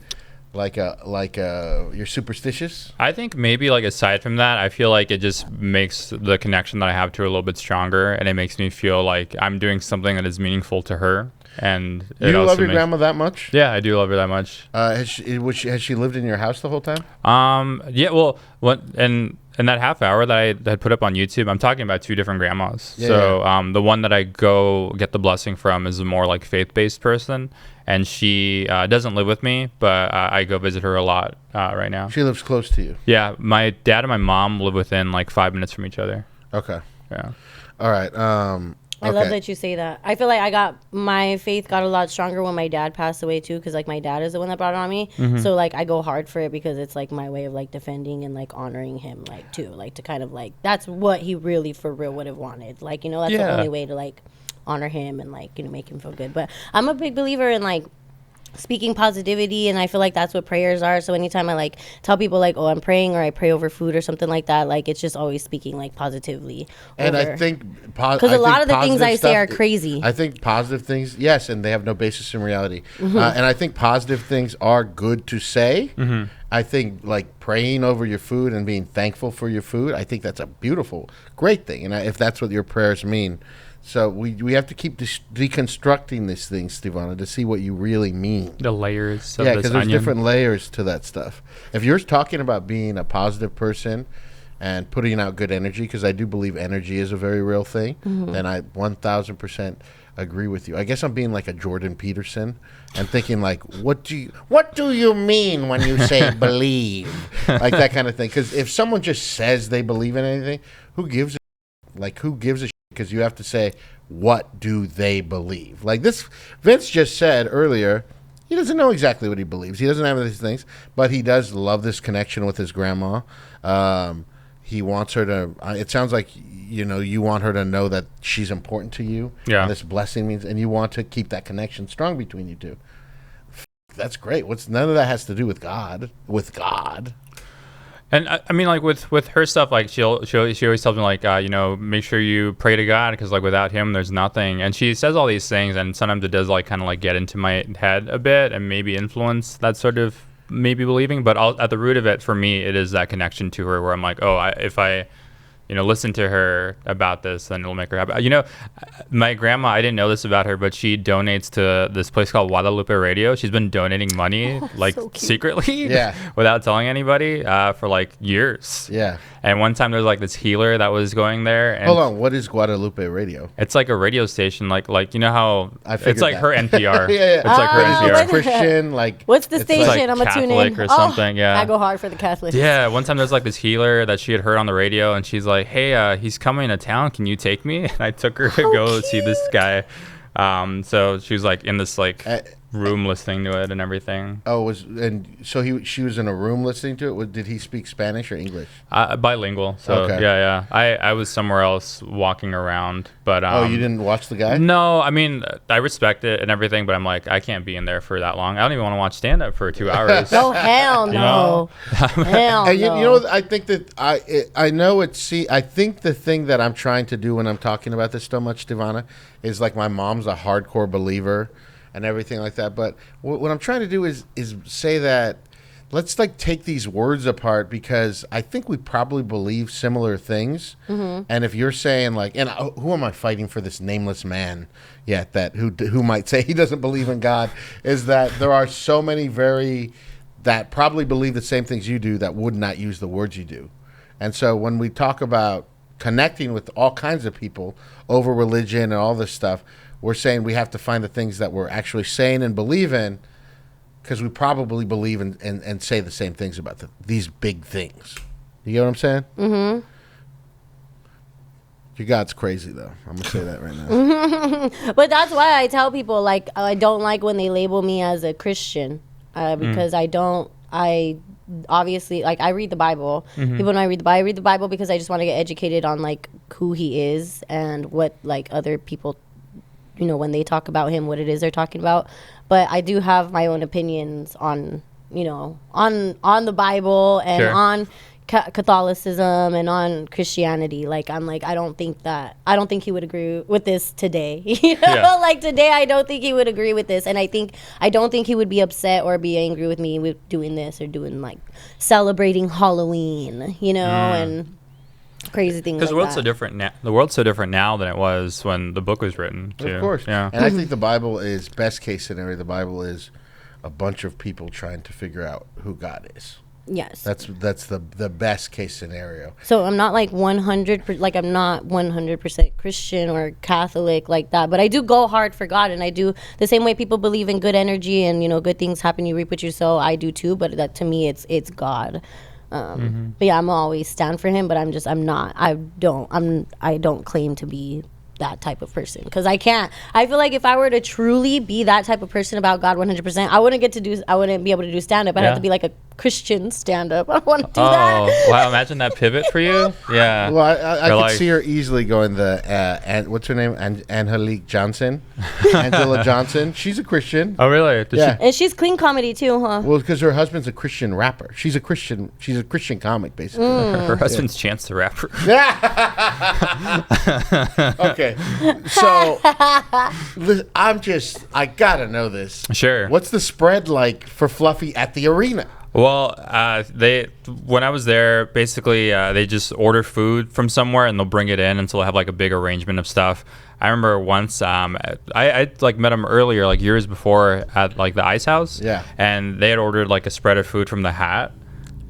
Like you're superstitious? I think maybe like aside from that, I feel like it just makes the connection that I have to her a little bit stronger, and it makes me feel like I'm doing something that is meaningful to her. And it You also love your makes- grandma that much? Yeah, I do love her that much. Has she lived in your house the whole time? Yeah. Well, what and in that half hour that I had put up on YouTube, I'm talking about two different grandmas. Yeah, So the one that I go get the blessing from is a more like faith-based person, and she doesn't live with me, but I go visit her a lot right now. She lives close to you. Yeah, my dad and my mom live within like 5 minutes from each other. Okay. Yeah. All right. I love that you say that. I feel like my faith got a lot stronger when my dad passed away too, because like my dad is the one that brought it on me. So like I go hard for it because it's like my way of like defending and like honoring him like too, like to kind of like that's what he really for real would have wanted. Like, you know, that's the Yeah. only way to like honor him and like, you know, make him feel good. But I'm a big believer in like speaking positivity, and I feel like that's what prayers are. So anytime I like tell people like, oh, I'm praying, or I pray over food or something like that, like it's just always speaking like positively. And I think because a lot of the things I say are crazy. I think positive things, yes, and they have no basis in reality. And I think positive things are good to say. I think like praying over your food and being thankful for your food, I think that's a beautiful, great thing. And if that's what your prayers mean. So we have to keep deconstructing these things, Stevona, to see what you really mean. The layers of Yeah, this because there's onion. different layers to that stuff. If you're talking about being a positive person and putting out good energy, because I do believe energy is a very real thing, then I 1,000% agree with you. I guess I'm being like a Jordan Peterson and thinking like, what do you mean when you say believe? Like that kind of thing. Because if someone just says they believe in anything, who gives a because you have to say, what do they believe? Like this, Vince just said earlier, he doesn't know exactly what he believes. He doesn't have these things, but he does love this connection with his grandma. He wants her to, it sounds like, you know, you want her to know that she's important to you. Yeah. And this blessing means, and you want to keep that connection strong between you two. That's great. None of that has to do with God. And I mean, like with her stuff, like she always tells me like, you know, make sure you pray to God, because like without him, there's nothing. And she says all these things, and sometimes it does like kind of like get into my head a bit and maybe influence that sort of maybe believing. But at the root of it, for me, it is that connection to her where I'm like, oh, if I you know, listen to her about this, then it'll make her happy. You know, my grandma, I didn't know this about her, but she donates to this place called Guadalupe Radio. She's been donating money, like, so cute. secretly, Yeah. without telling anybody, for, like, years. Yeah. And one time there was, like, this healer that was going there. And Hold on. What is Guadalupe Radio? it's like a radio station, like you know how I figured it's like that. her NPR. Yeah. It's like her But NPR. it's Christian, like. What's the it's station? like I'm gonna tune in. Catholic or something, yeah. I go hard for the Catholics. Yeah, one time there's like this healer that she had heard on the radio, and she's like, "Hey, he's coming to town. Can you take me?" And I took her to go see this guy. So she was like in this like room listening to it and everything. Oh, she was in a room listening to it. Did he speak Spanish or English? Bilingual. So Okay. yeah. I was somewhere else walking around, but Oh, you didn't watch the guy? No, I mean I respect it and everything, but I'm like I can't be in there for that long. I don't even want to watch stand up for 2 hours. Oh hell no! Hell And no! you know, I think that I know it's. See, I think the thing that I'm trying to do when I'm talking about this so much, Stevona, is like my mom's a hardcore believer and everything like that. But what I'm trying to do is say that let's like take these words apart, because I think we probably believe similar things. Mm-hmm. And if you're saying like, and who am I fighting for this nameless man yet that who might say he doesn't believe in God, is that there are so many that probably believe the same things you do that would not use the words you do. And so when we talk about connecting with all kinds of people over religion and all this stuff, we're saying we have to find the things that we're actually saying and believe in, because we probably believe in and say the same things about these big things. You get what I'm saying? Mm-hmm. Your God's crazy, though. I'm going to say that right now. But that's why I tell people, like, I don't like when they label me as a Christian, because I obviously, like, I read the Bible. Mm-hmm. People know I read the Bible because I just want to get educated on, like, who he is and what like other people, you know, when they talk about him, what it is they're talking about. But I do have my own opinions on, you know, on the Bible and Sure. on Catholicism and on Christianity. Like, I'm like, I don't think he would agree with this today. You know, Yeah. like today, I don't think he would agree with this. And I don't think he would be upset or be angry with me with doing this or doing like celebrating Halloween, you know, and crazy things Because like the world's that. so different now. The world's so different now than it was when the book was written. Too. Of course. Yeah. And I think the Bible is, best case scenario, the Bible is a bunch of people trying to figure out who God is. Yes. That's the best case scenario. So I'm not like 100%, like I'm not 100% Christian or Catholic like that, but I do go hard for God, and I do the same way people believe in good energy and, you know, good things happen, you reap what you sow. I do too, but that to me it's God. But yeah, I'm always stand for him, but I don't claim to be that type of person because I can't. I feel like if I were to truly be that type of person about God 100%, I wouldn't be able to do stand up. I'd have to be like a Christian stand up. I don't want to do that. Oh, wow. Imagine that pivot for you. Yeah. Well, I could like- see her easily going and what's her name? Angelique Johnson. Angela Johnson. She's a Christian. Oh, really? Did Yeah. And she's clean comedy too, huh? Well, because her husband's a Christian rapper. She's a Christian comic, basically. her husband's Chance the Rapper. Okay. So, I gotta know this. Sure. What's the spread like for Fluffy at the arena? Well, when I was there, basically they just order food from somewhere and they'll bring it in until they have like a big arrangement of stuff. I remember once I like met them earlier, like years before at like the Ice House. Yeah. And they had ordered like a spread of food from the Hat.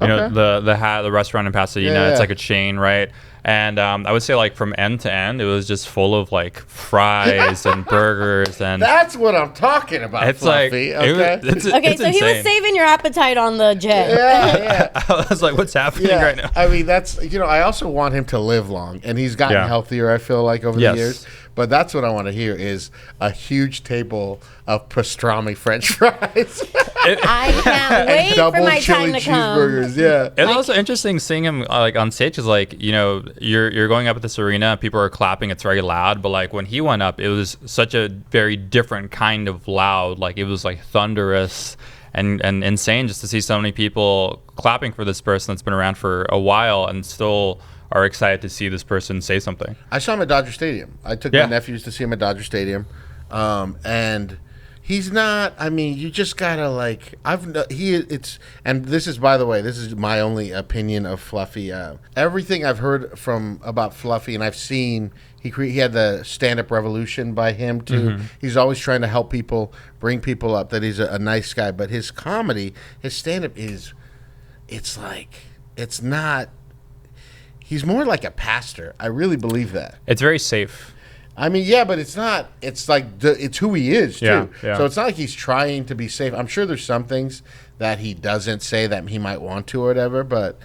You know, Okay. the Hat, the restaurant in Pasadena. Yeah, It's yeah. like a chain, right? And I would say like from end to end, it was just full of like fries and burgers and. That's what I'm talking about, It's like Fluffy. it's Okay, so he was insane. saving your appetite on the jet. Yeah. I was like, what's happening Yeah, right now? I mean, that's, you know, I also want him to live long, and he's gotten Yeah. healthier, I feel like, over Yes. the years. But that's what I want to hear is a huge table of pastrami French fries I can't wait and for double my chili time to come. cheeseburgers. Yeah. It's also interesting seeing him like on stage because like, you know, you're going up at this arena, people are clapping, it's very loud, but like when he went up, it was such a very different kind of loud. Like it was like thunderous and insane just to see so many people clapping for this person that's been around for a while and still are excited to see this person say something. I saw him at Dodger Stadium. I took Yeah. my nephews to see him at Dodger Stadium. And he's not, I mean, you just gotta like, and this is, by the way, this is my only opinion of Fluffy. Everything I've heard about Fluffy, and I've seen, he had the stand-up revolution by him too. Mm-hmm. He's always trying to help people, bring people up, that he's a nice guy. But his comedy, his stand-up it's not, he's more like a pastor. I really believe that. It's very safe. I mean, yeah, but it's not. It's like it's who he is too. Yeah, yeah. So it's not like he's trying to be safe. I'm sure there's some things that he doesn't say that he might want to or whatever. But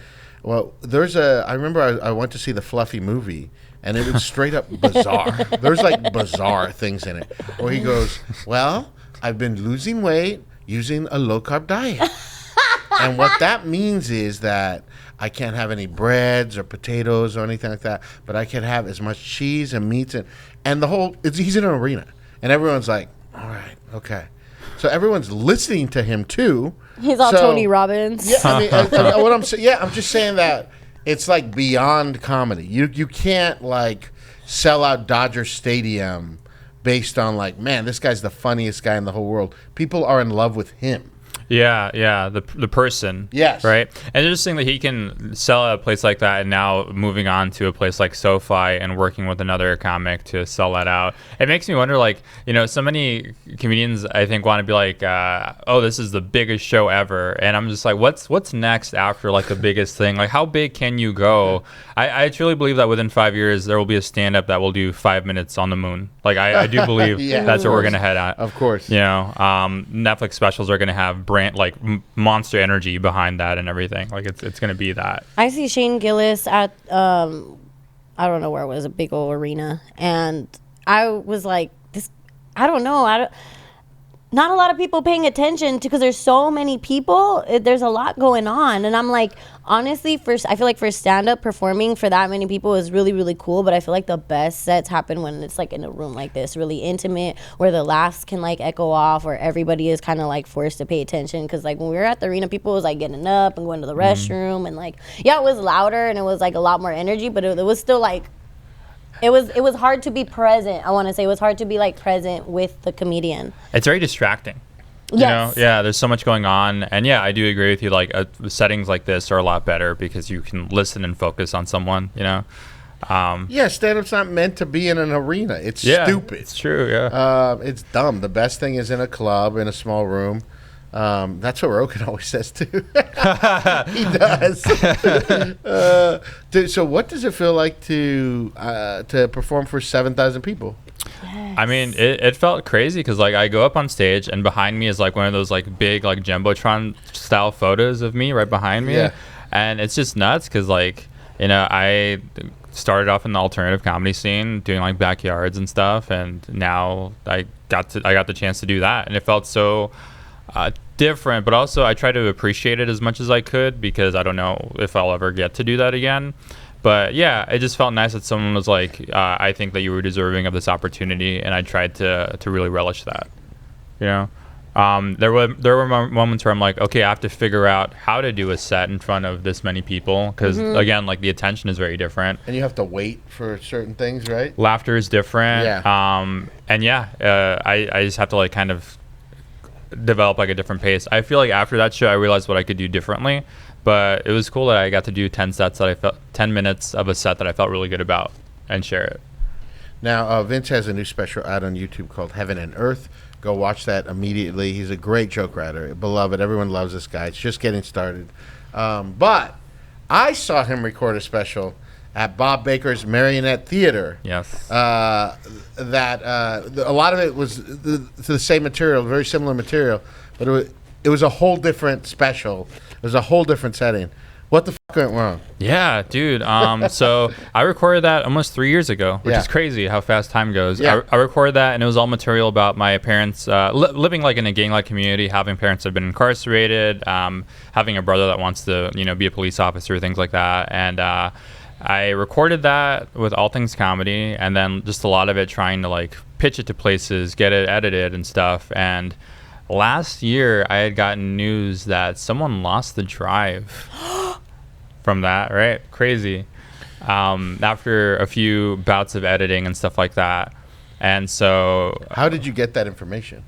well, I remember I went to see the Fluffy movie, and it was straight up bizarre. There's like bizarre things in it where he goes, "Well, I've been losing weight using a low carb diet." And what that means is that I can't have any breads or potatoes or anything like that, but I can have as much cheese and meats and the whole. He's in an arena, and everyone's like, "All right, okay." So everyone's listening to him too. He's all So- Tony Robbins. Yeah, I mean, what I'm saying. Yeah, I'm just saying that it's like beyond comedy. You can't like sell out Dodger Stadium based on like, man, this guy's the funniest guy in the whole world. People are in love with him. Yeah, the person. Yes. Right? And interesting that he can sell at a place like that and now moving on to a place like SoFi and working with another comic to sell that out. It makes me wonder, like, you know, so many comedians, I think, want to be like, oh, this is the biggest show ever. And I'm just like, what's next after, like, the biggest thing? Like, how big can you go? I truly believe that within 5 years, there will be a stand-up that will do 5 minutes on the moon. Like, I do believe Yeah, that's of what we're course. going to head at. Of course. You know, Netflix specials are going to have monster energy behind that and everything. Like it's going to be that. I see Shane Gillis at I don't know where it was, a big old arena, and I was like, this, I don't know, not a lot of people paying attention to, because there's so many people. There's a lot going on, and I'm like, honestly, I feel like for stand-up performing for that many people is really, really cool. But I feel like the best sets happen when it's like in a room like this, really intimate, where the laughs can like echo off, where everybody is kind of like forced to pay attention. Because like when we were at the arena, people was like getting up and going to the restroom, and like, yeah, it was louder and it was like a lot more energy, but it was still like, it was hard to be present. I want to say it was hard to be like present with the comedian. It's very distracting. You Yes. know? Yeah, there's so much going on. And yeah, I do agree with you. Like settings like this are a lot better because you can listen and focus on someone, you know? Yeah, stand-up's not meant to be in an arena. It's stupid. It's true, yeah. It's dumb. The best thing is in a club, in a small room. That's what Rogan always says too. He does. So, what does it feel like to perform for 7,000 people? Yes. I mean, it felt crazy because like I go up on stage and behind me is like one of those like big like Jumbotron style photos of me right behind me. Yeah. And it's just nuts because like, you know, I started off in the alternative comedy scene doing like backyards and stuff, and now I got the chance to do that, and it felt so different, but also I try to appreciate it as much as I could because I don't know if I'll ever get to do that again. But yeah, it just felt nice that someone was like, I think that you were deserving of this opportunity, and I tried to really relish that, you know. There were moments where I'm like, okay, I have to figure out how to do a set in front of this many people because again, like the attention is very different, And you have to wait for certain things, right? laughter is different. Yeah. And yeah, I just have to like kind of develop like a different pace. I feel like after that show I realized what I could do differently, but it was cool that I got to do 10 minutes of a set that I felt really good about and share it. Now, Vince has a new special out on YouTube called Heaven and Earth. Go watch that immediately. He's a great joke writer, beloved. Everyone loves this guy. It's just getting started. But I saw him record a special at Bob Baker's Marionette Theater. Yes. A lot of it was the same material, very similar material, but it was a whole different special. It was a whole different setting. What the fuck went wrong? Yeah, dude. So I recorded that almost 3 years ago, which is crazy how fast time goes. Yeah. I recorded that, and it was all material about my parents living like in a gang-like community, having parents that have been incarcerated, having a brother that wants to, you know, be a police officer, things like that. And I recorded that with All Things Comedy, and then just a lot of it trying to like pitch it to places, get it edited and stuff. And last year, I had gotten news that someone lost the drive from that, right? Crazy. After a few bouts of editing and stuff like that. And so... How did you get that information?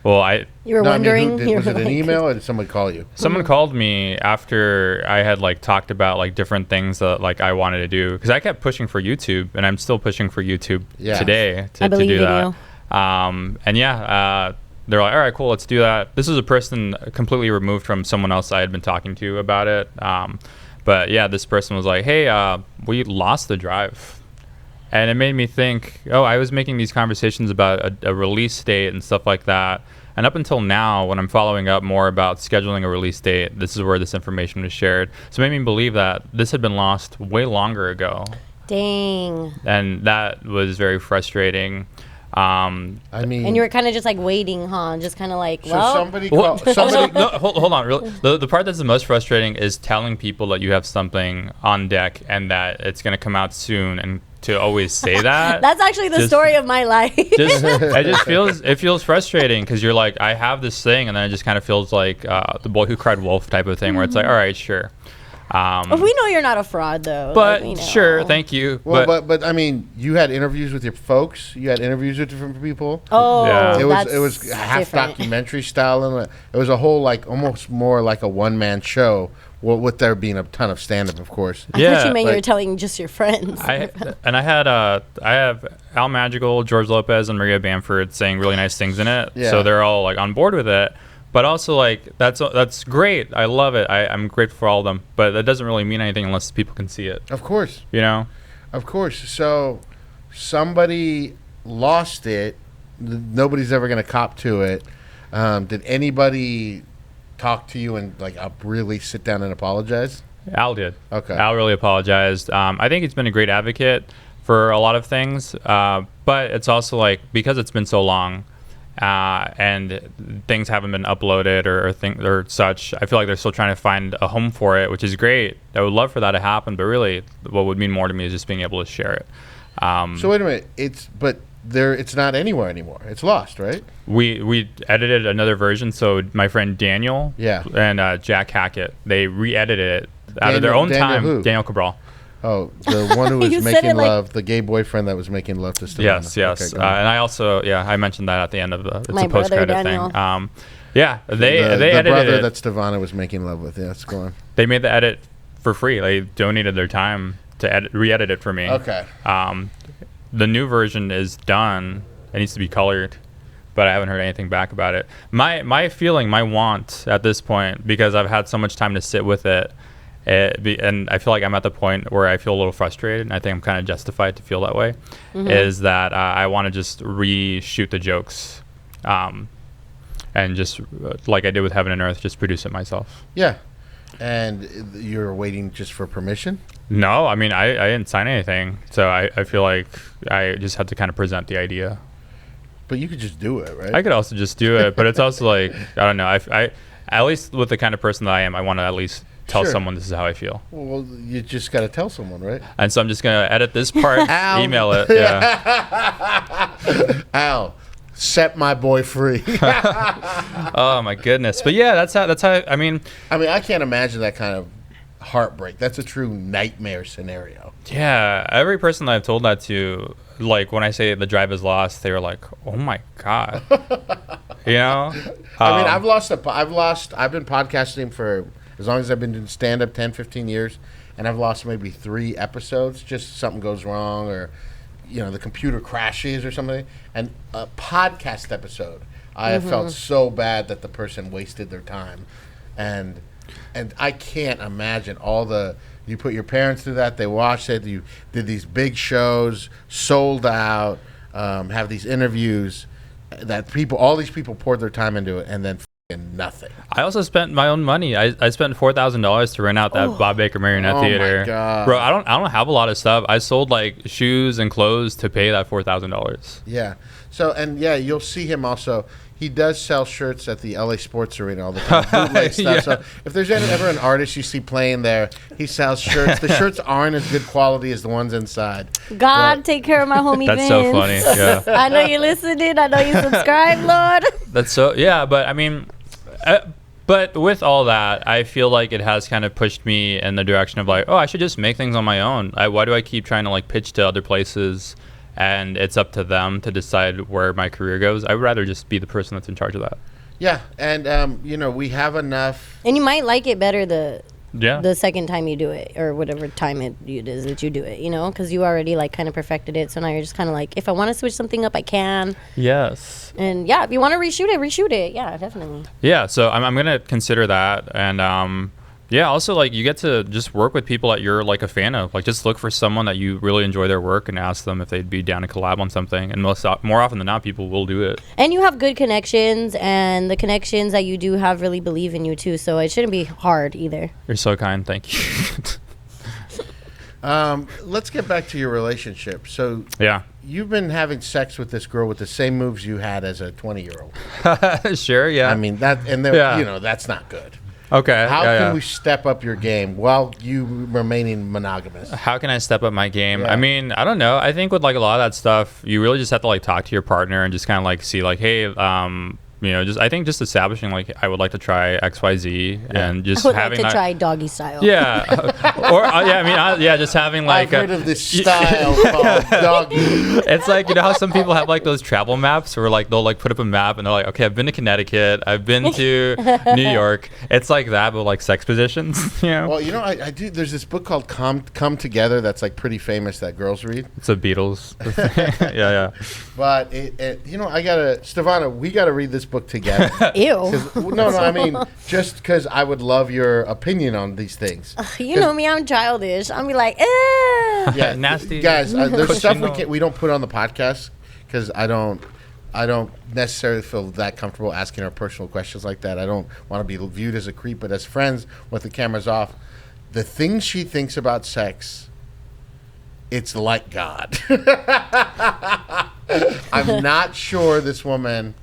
Well, You were wondering. Was it an email or did someone call you? someone called me after I had like talked about like different things that like I wanted to do, because I kept pushing for YouTube, and I'm still pushing for YouTube today to do video. that. And yeah, they're like, all right, cool, let's do that. This was a person completely removed from someone else I had been talking to about it. But yeah, this person was like, hey, we lost the drive. And it made me think, oh, I was making these conversations about a release date and stuff like that. And up until now, when I'm following up more about scheduling a release date, this is where this information was shared. So it made me believe that this had been lost way longer ago. Dang. And that was very frustrating. I mean... And you were kind of just like waiting, huh? Just kind of like, So well. somebody Well, called... Somebody... no, hold on. The part that's the most frustrating is telling people that you have something on deck and that it's going to come out soon, and to always say that. That's actually the story of my life. It feels frustrating because you're like, I have this thing, and then it just kind of feels like the boy who cried wolf type of thing, where it's like, all right, sure. We know you're not a fraud, though. But like, we know. sure, thank you. Well, but I mean, you had interviews with your folks. You had interviews with different people. Oh, Yeah. It was that's half different. documentary style, and it was a whole like almost more like a one man show. Well, with there being a ton of stand up, of course. I thought you meant you like- were telling just your friends. I have Al Madrigal, George Lopez, and Maria Bamford saying really nice things in it. Yeah. So they're all like on board with it. But also like that's great. I love it. I'm grateful for all of them. But that doesn't really mean anything unless people can see it. Of course, You know? of course. So somebody lost it. Nobody's ever going to cop to it. Did anybody talk to you and like really sit down and apologize? Al did. Okay. Al really apologized. I think he's been a great advocate for a lot of things. But it's also like, because it's been so long, and things haven't been uploaded or such. I feel like they're still trying to find a home for it, which is great. I would love for that to happen, but really, what would mean more to me is just being able to share it. So wait a minute, it's not anywhere anymore. It's lost, right? We edited another version, so my friend Daniel, Yeah. and Jack Hackett, they re-edited it out of their own time. Who? Daniel Cabral. Oh, the one who was You said making it like- love, the gay boyfriend that was making love to Stevona. Yes. Okay, go on. And I also, I mentioned that at the end of it's My a post-credit brother, thing. Daniel. They the edited brother it. that Stevona was making love with. Yeah, it's going. They made the edit for free. They donated their time to re-edit it for me. Okay. The new version is done. It needs to be colored, but I haven't heard anything back about it. My feeling, my want at this point, because I've had so much time to sit with it, and I feel like I'm at the point where I feel a little frustrated, and I think I'm kind of justified to feel that way, is that I want to just reshoot the jokes, and just like I did with Heaven and Earth, just produce it myself. Yeah. And you're waiting just for permission? No, I mean, I didn't sign anything, so I feel like I just had to kind of present the idea. But you could just do it, right? I could also just do it, but it's also like, I don't know. I at least with the kind of person that I am, I want to at least tell Sure. someone this is how I feel. Well, you just got to tell someone, right? And so I'm just going to edit this part, Ow. email it. Yeah. Al, set my boy free. Oh my goodness. But yeah, that's how, I mean, I can't imagine that kind of heartbreak. That's a true nightmare scenario. yeah, every person that I've told that to, like when I say the drive is lost, they were like, oh my God. You know? I've been podcasting for as long as I've been doing stand-up, 10, 15 years, and I've lost maybe 3 episodes. Just something goes wrong, or the computer crashes or something. And a podcast episode, I have felt so bad that the person wasted their time, and I can't imagine you put your parents through that. They watched it. You did these big shows, sold out, have these interviews that all these people poured their time into it, and then nothing. I also spent my own money. I spent $4,000 to rent out that Bob Baker Marionette Theater. My God. Bro, I don't have a lot of stuff. I sold like shoes and clothes to pay that $4,000. Yeah. So, and yeah, you'll see him also. He does sell shirts at the LA Sports Arena all the time. Bootleg stuff. Yeah. So if there's ever an artist you see playing there, he sells shirts. The shirts aren't as good quality as the ones inside. God, But- take care of my homie That's Vince. so funny. Yeah. I know you're listening. I know you subscribe, Lord. That's so, yeah, but I mean, but with all that, I feel like it has kind of pushed me in the direction of like, oh, I should just make things on my own. Why do I keep trying to like pitch to other places, and it's up to them to decide where my career goes? I would rather just be the person that's in charge of that. Yeah, and we have enough. And you might like it better the Yeah. second time you do it, or whatever time it is that you do it, because you already like kind of perfected it. So now you're just kind of like, if I want to switch something up, I can. Yes. And yeah, if you want to reshoot it. Yeah, definitely. Yeah, so I'm gonna consider that, and yeah, also like you get to just work with people that you're like a fan of. Like just look for someone that you really enjoy their work and ask them if they'd be down to collab on something. And more often than not, people will do it. And you have good connections, and the connections that you do have really believe in you too. So it shouldn't be hard either. You're so kind. Thank you. Let's get back to your relationship. So Yeah. you've been having sex with this girl with the same moves you had as a 20-year-old. Sure. Yeah. I mean that's not good. okay. How yeah, can yeah. we step up your game while you remaining monogamous? How can I step up my game? Yeah. I mean, I don't know. I think with like a lot of that stuff, you really just have to like talk to your partner and just kind of like see like, hey, I think just establishing like I would like to try XYZ and just I would having like to that. try doggy style. Yeah, or just having like I've heard of this style called doggy. It's like, you know how some people have like those travel maps where like they'll like put up a map and they're like, okay, I've been to Connecticut, I've been to New York. It's like that, but like sex positions. Well, I do. There's this book called Come Together that's like pretty famous that girls read. It's a Beatles. Yeah. But Stevona, we gotta read this book together. Ew. No, I mean just because I would love your opinion on these things. You know me, I'm childish. I'm be like, Yeah, Nasty. guys. There's stuff Cochino. we don't put on the podcast because I don't necessarily feel that comfortable asking our personal questions like that. I don't want to be viewed as a creep, but as friends with the cameras off, the things she thinks about sex, it's like God. I'm not sure this woman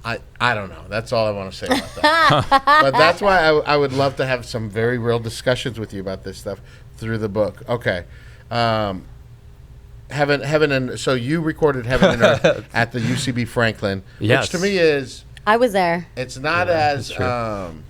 I don't know. That's all I want to say about that. But that's why I would love to have some very real discussions with you about this stuff through the book. Okay. Heaven and so you recorded Heaven and Earth at the UCB Franklin, Yes. which to me is I was there. it's not that's as true.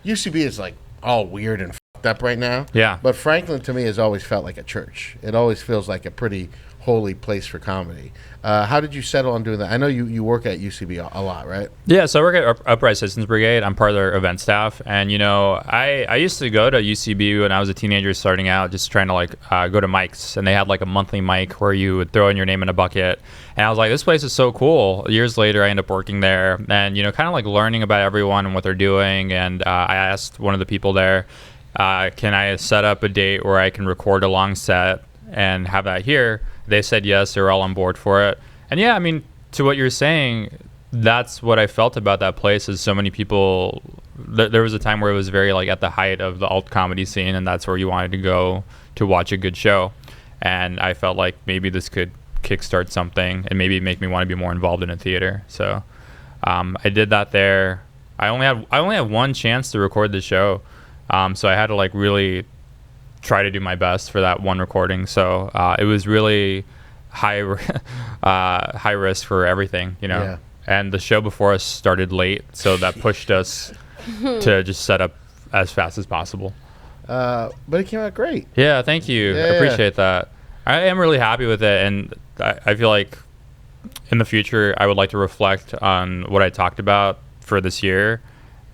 UCB is like all weird and fucked up right now. Yeah. But Franklin to me has always felt like a church. It always feels like a pretty holy place for comedy. How did you settle on doing that? I know you work at UCB a lot, right? Yeah, so I work at Upright Citizens Brigade. I'm part of their event staff, and I used to go to UCB when I was a teenager, starting out, just trying to go to mics, and they had like a monthly mic where you would throw in your name in a bucket, and I was like, this place is so cool. Years later, I ended up working there, and kind of like learning about everyone and what they're doing, and I asked one of the people there, can I set up a date where I can record a long set and have that here? They said yes, they were all on board for it. And yeah, I mean, to what you're saying, that's what I felt about that place is so many people, there was a time where it was very like at the height of the alt comedy scene, and that's where you wanted to go to watch a good show. And I felt like maybe this could kickstart something and maybe make me want to be more involved in a theater. So I did that there. I only had one chance to record the show. So I had to like really try to do my best for that one recording. So it was really high risk for everything, Yeah. And the show before us started late, so that pushed us to just set up as fast as possible. But it came out great. Yeah, thank you. Yeah, I appreciate that. I am really happy with it, and I feel like in the future I would like to reflect on what I talked about for this year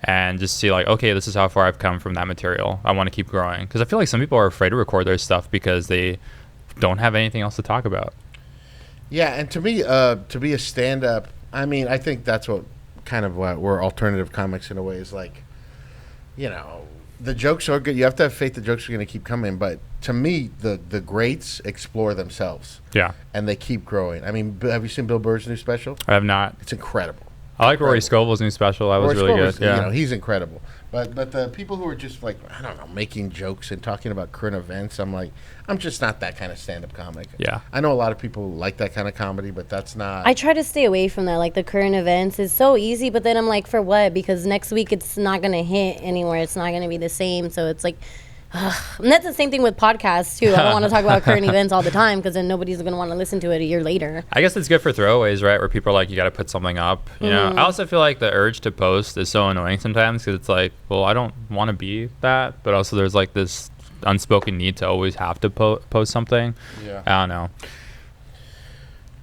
and just see like, okay, this is how far I've come from that material. I want to keep growing, because I feel like some people are afraid to record their stuff because they don't have anything else to talk about. Yeah, and to me, to be a stand-up, I mean, I think that's what kind of what we're alternative comics in a way is like, the jokes are good. You have to have faith the jokes are going to keep coming. But to me, the greats explore themselves. Yeah. And they keep growing. I mean, have you seen Bill Burr's new special? I have not. It's incredible. I like Rory Scovel's new special. That was really good. Yeah. He's incredible. But the people who are just like, I don't know, making jokes and talking about current events, I'm just not that kind of stand-up comic. Yeah. I know a lot of people like that kind of comedy, but that's not. I try to stay away from that. Like the current events is so easy, but then I'm like, for what? Because next week it's not going to hit anywhere. It's not going to be the same. So it's like, and that's the same thing with podcasts too. I don't want to talk about current events all the time because then nobody's going to want to listen to it a year later. I guess it's good for throwaways, right? Where people are like, you got to put something up. I also feel like the urge to post is so annoying sometimes because it's like, well, I don't want to be that, but also there's like this unspoken need to always have to post something. Yeah. I don't know.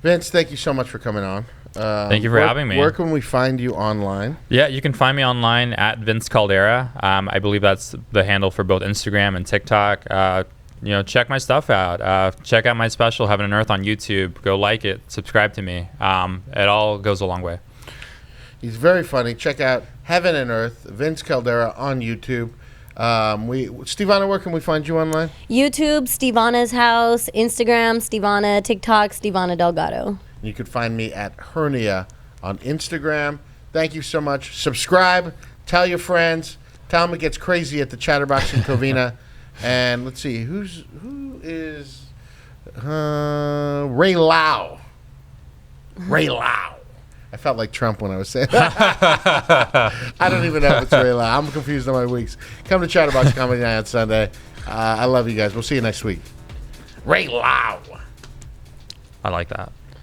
Vince, thank you so much for coming on. Thank you for having me. Where can we find you online? Yeah, you can find me online at Vince Caldera. I believe that's the handle for both Instagram and TikTok. Check my stuff out. Check out my special, Heaven and Earth, on YouTube. Go like it. Subscribe to me. It all goes a long way. He's very funny. Check out Heaven and Earth, Vince Caldera on YouTube. Stevona, where can we find you online? YouTube, Stevona's house, Instagram, Stevona, TikTok, Stevona Delgado. You can find me at Hernia on Instagram. Thank you so much. Subscribe. Tell your friends. Tell them it gets crazy at the Chatterbox in Covina. And let's see, who is Ray Lau? Ray Lau. I felt like Trump when I was saying that. I don't even know if it's Ray Lau. I'm confused on my weeks. Come to Chatterbox Comedy Night on Sunday. I love you guys. We'll see you next week. Ray Lau. I like that.